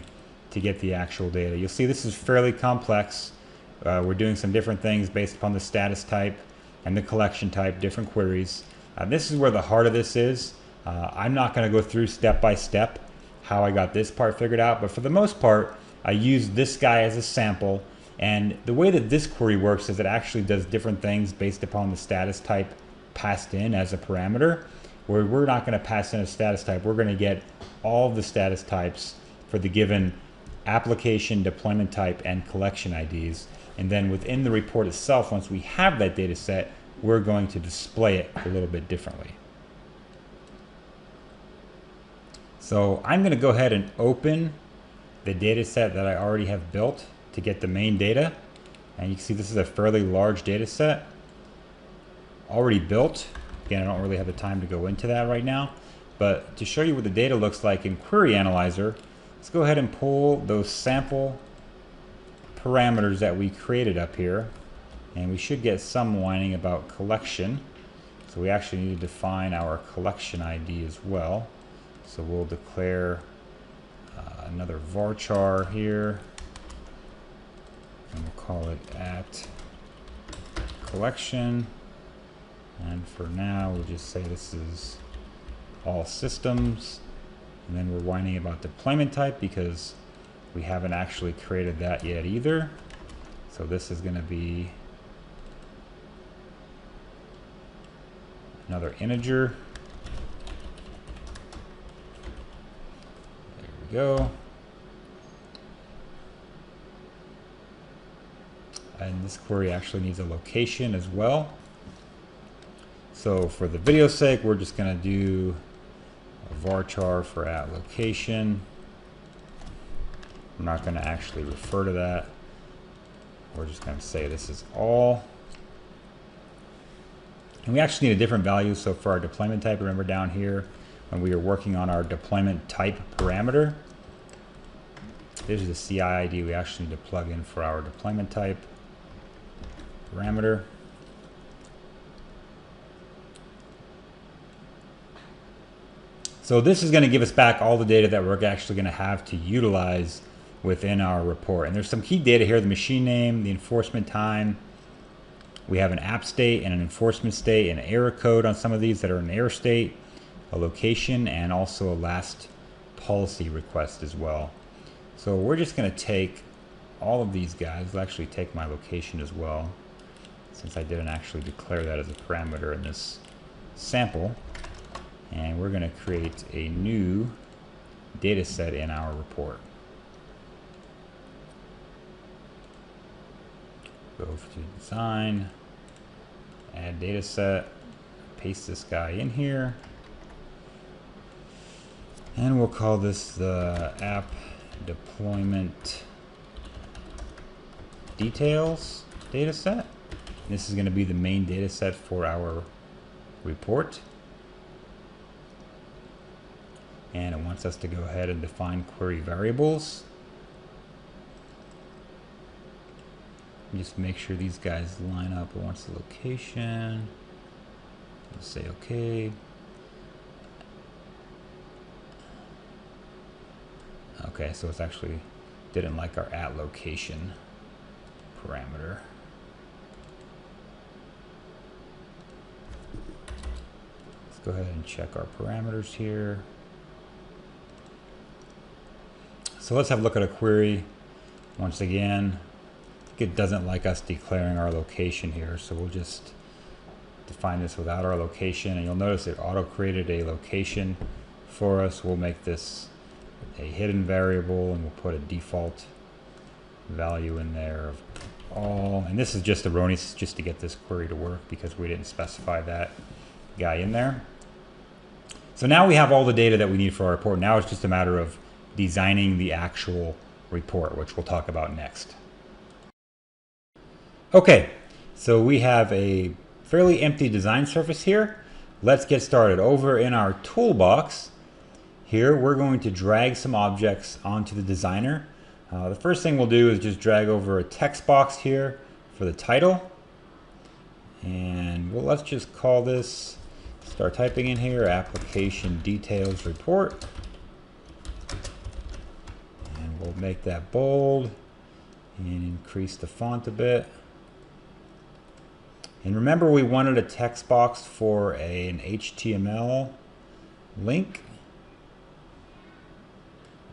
to get the actual data. You'll see this is fairly complex. We're doing some different things based upon the status type and the collection type, different queries. This is where the heart of this is. I'm not going to go through step by step how I got this part figured out, but for the most part, I used this guy as a sample. And the way that this query works is it actually does different things based upon the status type passed in as a parameter, where we're not going to pass in a status type. We're going to get all of the status types for the given application, deployment type, and collection IDs. And then within the report itself, once we have that data set, we're going to display it a little bit differently. So I'm going to go ahead and open the data set that I already have built to get the main data. And you can see this is a fairly large data set already built. Again, I don't really have the time to go into that right now, but to show you what the data looks like in Query Analyzer, let's go ahead and pull those sample parameters that we created up here, and we should get some whining about collection. So we actually need to define our collection ID as well. So we'll declare another varchar here. and we'll call it at collection. And for now, we'll just say this is all systems. And then we're whining about deployment type because we haven't actually created that yet either. So this is going to be another integer. There we go. And this query actually needs a location as well. So for the video's sake, we're just going to do a varchar for at location. We're not going to actually refer to that. We're just going to say this is all. And we actually need a different value. So for our deployment type, remember down here when we were working on our deployment type parameter, this is the CI ID we actually need to plug in for our deployment type parameter. So this is going to give us back all the data that we're actually going to have to utilize within our report. And there's some key data here: the machine name, the enforcement time. We have an app state and an enforcement state, an error code on some of these that are in error state, a location, and also a last policy request as well. So we're just going to take all of these guys. We'll actually take my location as well, since I didn't actually declare that as a parameter in this sample. And we're going to create a new data set in our report. Go to design, add data set, paste this guy in here, and we'll call this the app deployment details data set. This is going to be the main data set for our report. And it wants us to go ahead and define query variables. Just make sure these guys line up. It wants the location. Let's say OK. Okay, so it's actually didn't like our at location parameter. Let's go ahead and check our parameters here. So let's have a look at a query. Once again, it doesn't like us declaring our location here, so we'll just define this without our location. And you'll notice it auto created a location for us. We'll make this a hidden variable, and we'll put a default value in there of all. And this is just erroneous, just to get this query to work, because we didn't specify that guy in there. So now we have all the data that we need for our report. Now it's just a matter of designing the actual report, which we'll talk about next. Okay, so we have a fairly empty design surface here. Let's get started. Over in our toolbox here, we're going to drag some objects onto the designer. The first thing we'll do is just drag over a text box here for the title. And let's just call this, start typing in here, application details report. And we'll make that bold and increase the font a bit. And remember, we wanted a text box for an HTML link,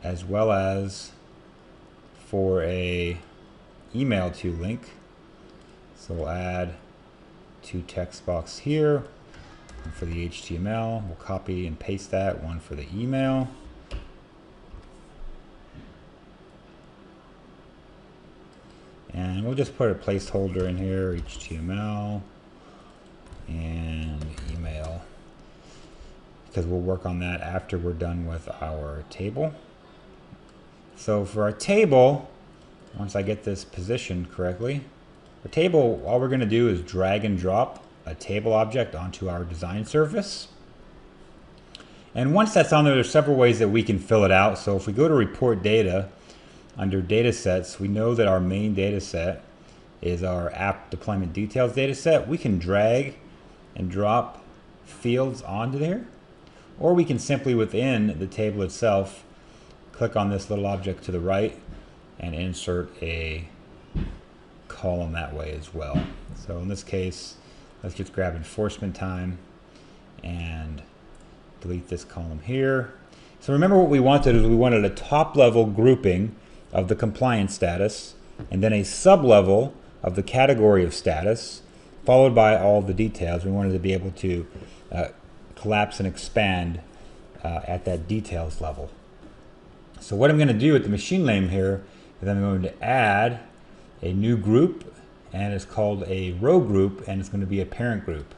as well as for a email to link. So we'll add two text boxes here. One for the HTML, we'll copy and paste that, one for the email. And we'll just put a placeholder in here, HTML and email, because we'll work on that after we're done with our table. So for our table, once I get this positioned correctly, our table, all we're going to do is drag and drop a table object onto our design surface. And once that's on there, there's several ways that we can fill it out. So if we go to report data, under data sets, we know that our main data set is our app deployment details data set. We can drag and drop fields onto there, or we can simply within the table itself click on this little object to the right and insert a column that way as well. So in this case, let's just grab enforcement time and delete this column here. So remember what we wanted is we wanted a top level grouping of the compliance status and then a sub level of the category of status followed by all the details. We wanted to be able to collapse and expand at that details level. So what I'm going to do with the machine name here is I'm going to add a new group, and it's called a row group, and it's going to be a parent group.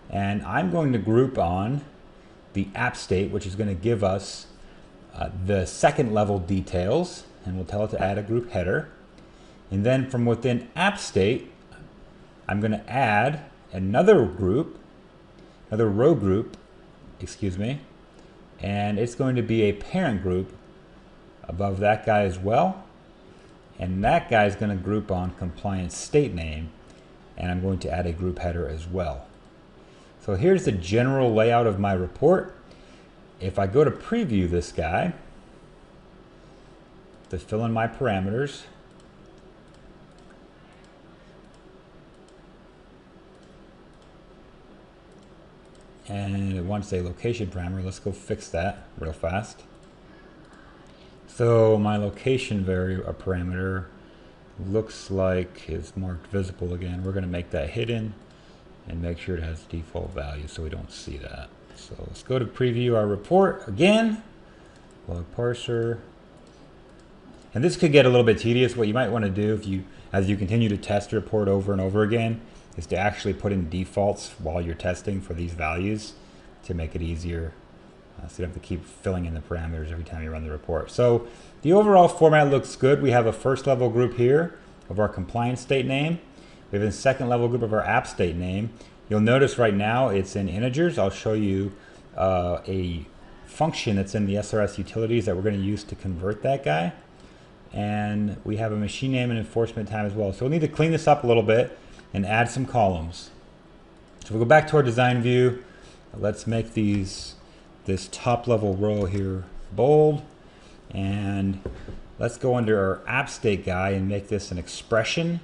And I'm going to group on the app state, which is going to give us the second level details, and we'll tell it to add a group header. And then from within app state, I'm going to add another group, another row group, excuse me, and it's going to be a parent group above that guy as well. And that guy is going to group on compliance state name, and I'm going to add a group header as well. So here's the general layout of my report. If I go to preview this guy to fill in my parameters, and it wants a location parameter, let's go fix that real fast. So my location parameter looks like it's marked visible again. We're going to make that hidden and make sure it has default value so we don't see that. So let's go to preview our report again. Log parser. And this could get a little bit tedious. What you might want to do as you continue to test the report over and over again is to actually put in defaults while you're testing for these values to make it easier. So you don't have to keep filling in the parameters every time you run the report. So the overall format looks good. We have a first level group here of our compliance state name. We have a second level group of our app state name. You'll notice right now it's in integers. I'll show you a function that's in the SRS utilities that we're going to use to convert that guy. And we have a machine name and enforcement time as well. So we'll need to clean this up a little bit and add some columns. So we'll go back to our design view. Let's make this top level row here bold, and let's go under our app state guy and make this an expression.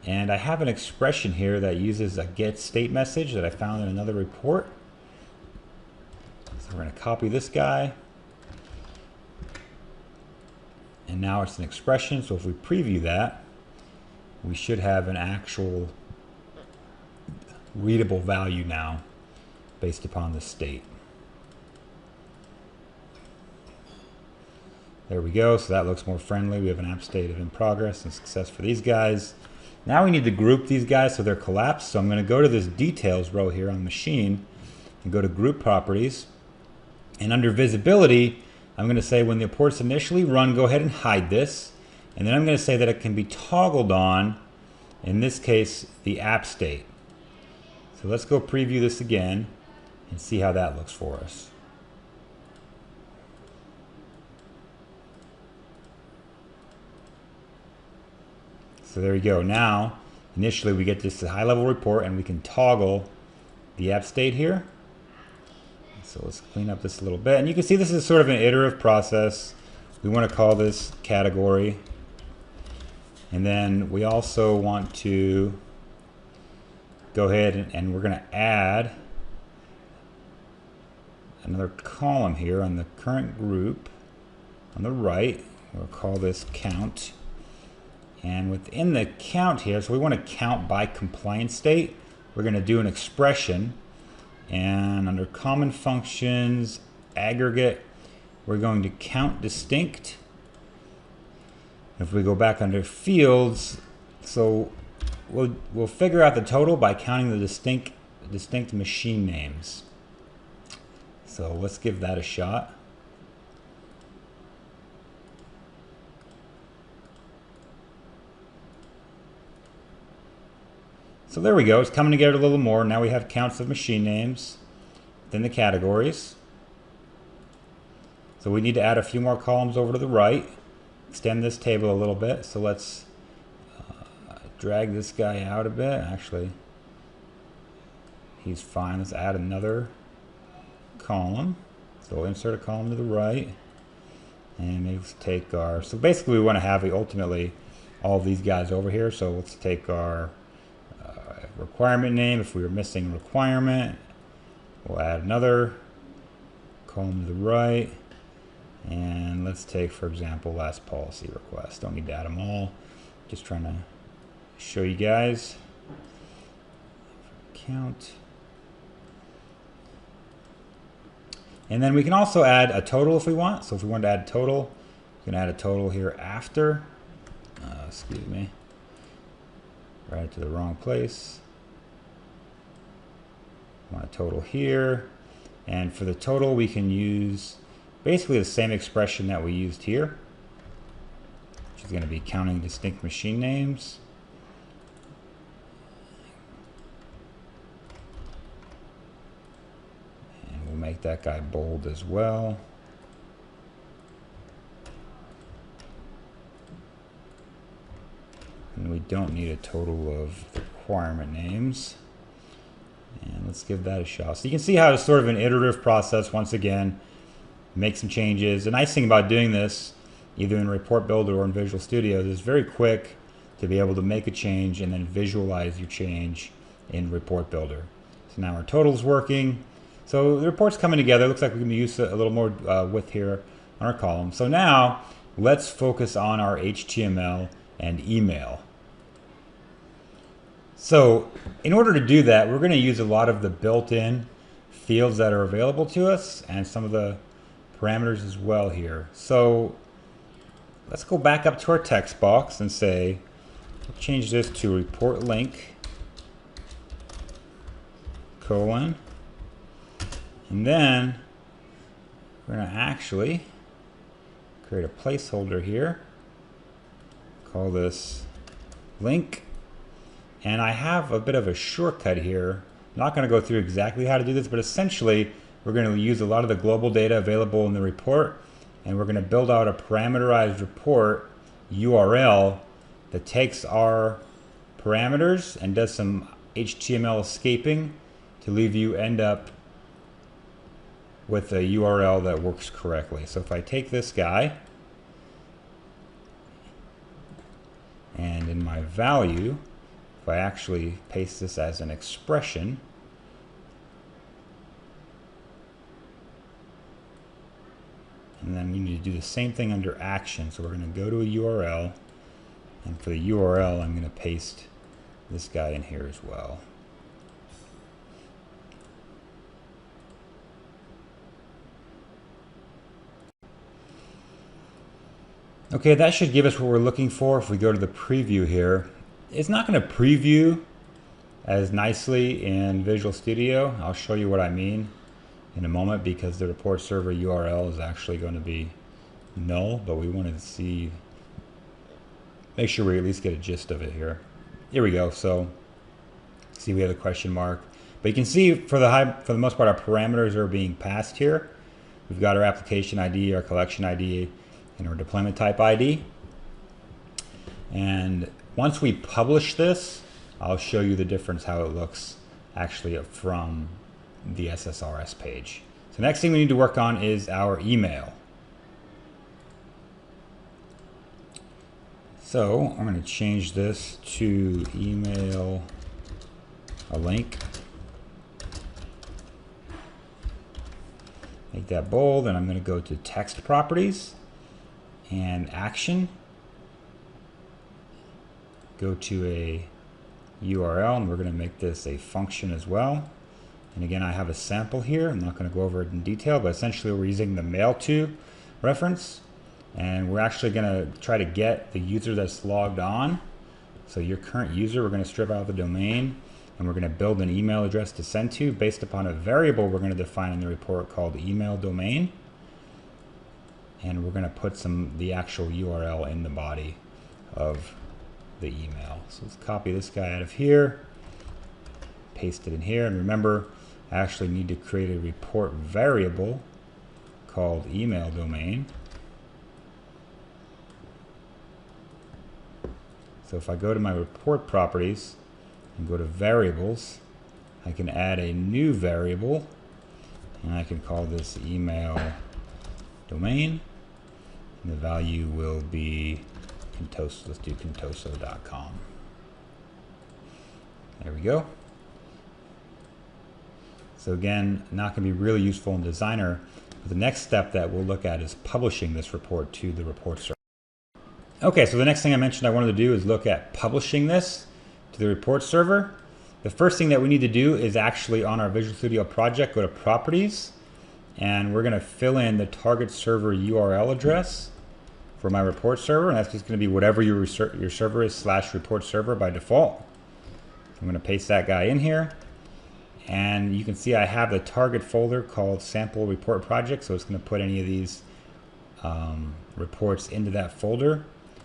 And I have an expression here that uses a get state message that I found in another report. So we're going to copy this guy, and now it's an expression. So if we preview that, we should have an actual readable value now based upon the state. There we go. So that looks more friendly. We have an app state of in progress and success for these guys. Now we need to group these guys so they're collapsed. So I'm going to go to this details row here on machine and go to group properties. And under visibility, I'm going to say when the report's initially run, go ahead and hide this. And then I'm going to say that it can be toggled on, in this case, the app state. So let's go preview this again and see how that looks for us. So there we go. Now, initially we get this high level report and we can toggle the app state here. So let's clean up this a little bit. And you can see this is sort of an iterative process. We want to call this category. And then we also want to go ahead and we're going to add another column here on the current group on the right. We'll call this count. And within the count here, so we want to count by compliance state. We're going to do an expression. And under common functions, aggregate, we're going to count distinct. If we go back under fields, so we'll figure out the total by counting the distinct machine names. So let's give that a shot. So there we go, it's coming together a little more. Now we have counts of machine names, then the categories. So we need to add a few more columns over to the right, extend this table a little bit. So let's drag this guy out a bit. Actually, he's fine. Let's add another column. So we'll insert a column to the right, and maybe let's take our, so basically we want to have ultimately all these guys over here. So let's take our requirement name. If we were missing requirement, we'll add another column to the right. And let's take, for example, last policy request. Don't need to add them all. Just trying to show you guys. Count. And then we can also add a total if we want. So if we want to add total, we can add a total here after. Excuse me. Right to the wrong place. Want a total here. And for the total, we can use basically the same expression that we used here, which is going to be counting distinct machine names. And we'll make that guy bold as well. And we don't need a total of the requirement names. And let's give that a shot. So you can see how it's sort of an iterative process once again. Make some changes. The nice thing about doing this, either in Report Builder or in Visual Studio, is it's very quick to be able to make a change and then visualize your change in Report Builder. So now our total is working. So the report's coming together. Looks like we can use a little more width here on our column. So now let's focus on our HTML and email. So in order to do that, we're going to use a lot of the built-in fields that are available to us and some of the parameters as well here. So let's go back up to our text box and say, we'll change this to report link, colon, and then we're going to actually create a placeholder here, call this link. And I have a bit of a shortcut here. I'm not going to go through exactly how to do this, but essentially we're going to use a lot of the global data available in the report, and we're going to build out a parameterized report URL that takes our parameters and does some HTML escaping to leave you end up with a URL that works correctly. So if I take this guy and in my value, if I actually paste this as an expression, and then we need to do the same thing under action. So we're going to go to a URL, and for the URL I'm going to paste this guy in here as well. Okay, that should give us what we're looking for. If we go to the preview here, it's not going to preview as nicely in Visual Studio. I'll show you what I mean in a moment, because the report server URL is actually going to be null, but we want to see, make sure we at least get a gist of it here. Here we go. So see, we have the question mark, but you can see for the most part our parameters are being passed here. We've got our application ID, our collection ID, and our deployment type ID. And once we publish this, I'll show you the difference, how it looks actually from the SSRS page. So next thing we need to work on is our email. So I'm going to change this to email a link. Make that bold, and I'm going to go to text properties and action. Go to a URL, and we're going to make this a function as well. And again, I have a sample here. I'm not going to go over it in detail, but essentially we're using the mail to reference, and we're actually going to try to get the user that's logged on. So your current user, we're going to strip out the domain, and we're going to build an email address to send to based upon a variable we're going to define in the report called email domain. And we're going to put the actual URL in the body of the email. So let's copy this guy out of here, paste it in here, and remember, I actually need to create a report variable called email domain. So if I go to my report properties and go to variables, I can add a new variable, and I can call this email domain, and the value will be Contoso, let's do contoso.com. There we go. So again, not going to be really useful in Designer. But the next step that we'll look at is publishing this report to the report server. Okay, so the next thing I mentioned I wanted to do is look at publishing this to the report server. The first thing that we need to do is actually on our Visual Studio project, go to Properties, and we're going to fill in the target server URL address for my report server, and that's just going to be whatever your server is /report server by default. I'm going to paste that guy in here. And you can see I have the target folder called sample report project, so it's going to put any of these reports into that folder.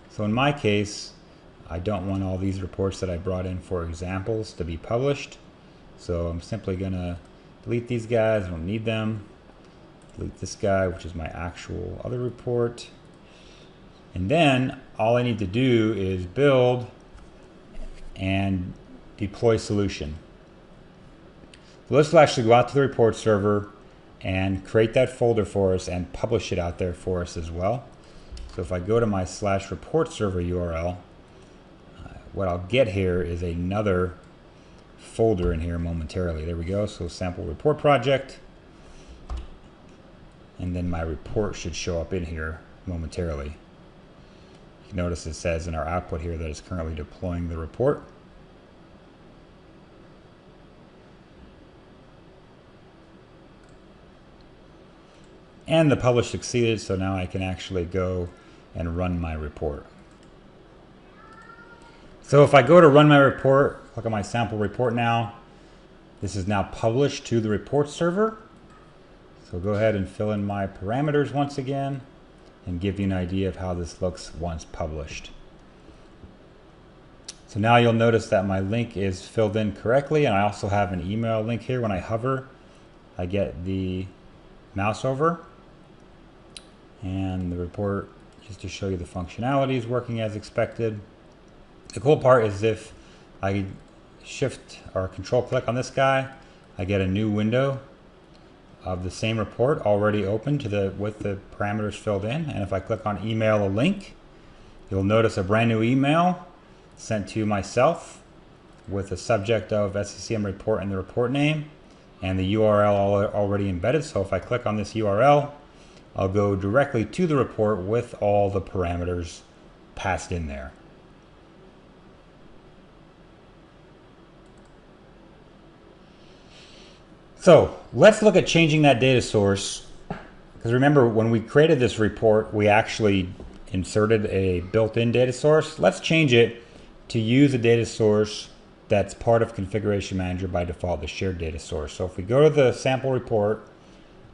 So in my case, I don't want all these reports that I brought in for examples to be published. So I'm simply going to delete these guys, I don't need them. Delete this guy, which is my actual other report. And then all I need to do is build and deploy solution. So let's actually go out to the report server and create that folder for us and publish it out there for us as well. So if I go to my /report server URL, what I'll get here is another folder in here momentarily. There we go. So sample report project. And then my report should show up in here momentarily. You can notice it says in our output here that it's currently deploying the report. And the publish succeeded, so now I can actually go and run my report. So if I go to run my report, click on my sample report now, this is now published to the report server. So go ahead and fill in my parameters once again and give you an idea of how this looks once published. So now you'll notice that my link is filled in correctly, and I also have an email link here. When I hover, I get the mouse over. And the report, just to show you the functionality, is working as expected. The cool part is if I shift or control click on this guy, I get a new window of the same report already open with the parameters filled in. And if I click on email a link, you'll notice a brand new email sent to myself with a subject of SCCM report and the report name and the URL already embedded. So if I click on this URL, I'll go directly to the report with all the parameters passed in there. So let's look at changing that data source, because remember when we created this report we actually inserted a built-in data source. Let's change it to use a data source that's part of Configuration Manager by default, the shared data source. So if we go to the sample report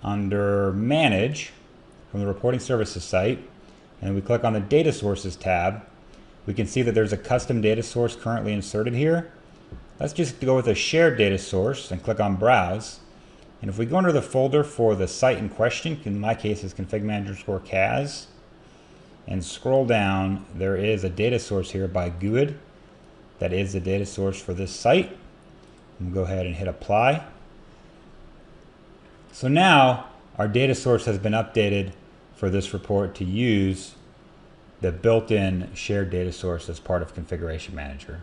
under Manage from the Reporting Services site, and we click on the Data Sources tab, we can see that there's a custom data source currently inserted here. Let's just go with a shared data source and click on Browse. And if we go under the folder for the site in question, in my case is ConfigMgr_cas, and scroll down, there is a data source here by GUID that is the data source for this site. We'll go ahead and hit Apply. So now our data source has been updated for this report to use the built-in shared data source as part of Configuration Manager.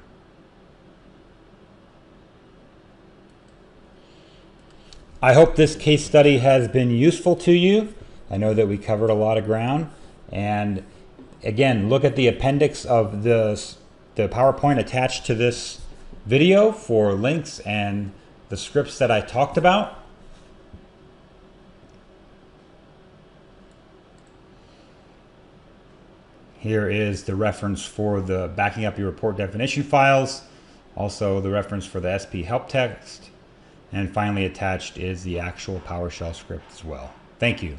I hope this case study has been useful to you. I know that we covered a lot of ground, and again, look at the appendix of the PowerPoint attached to this video for links and the scripts that I talked about. Here is the reference for the backing up your report definition files, also the reference for the SP help text, and finally attached is the actual PowerShell script as well. Thank you.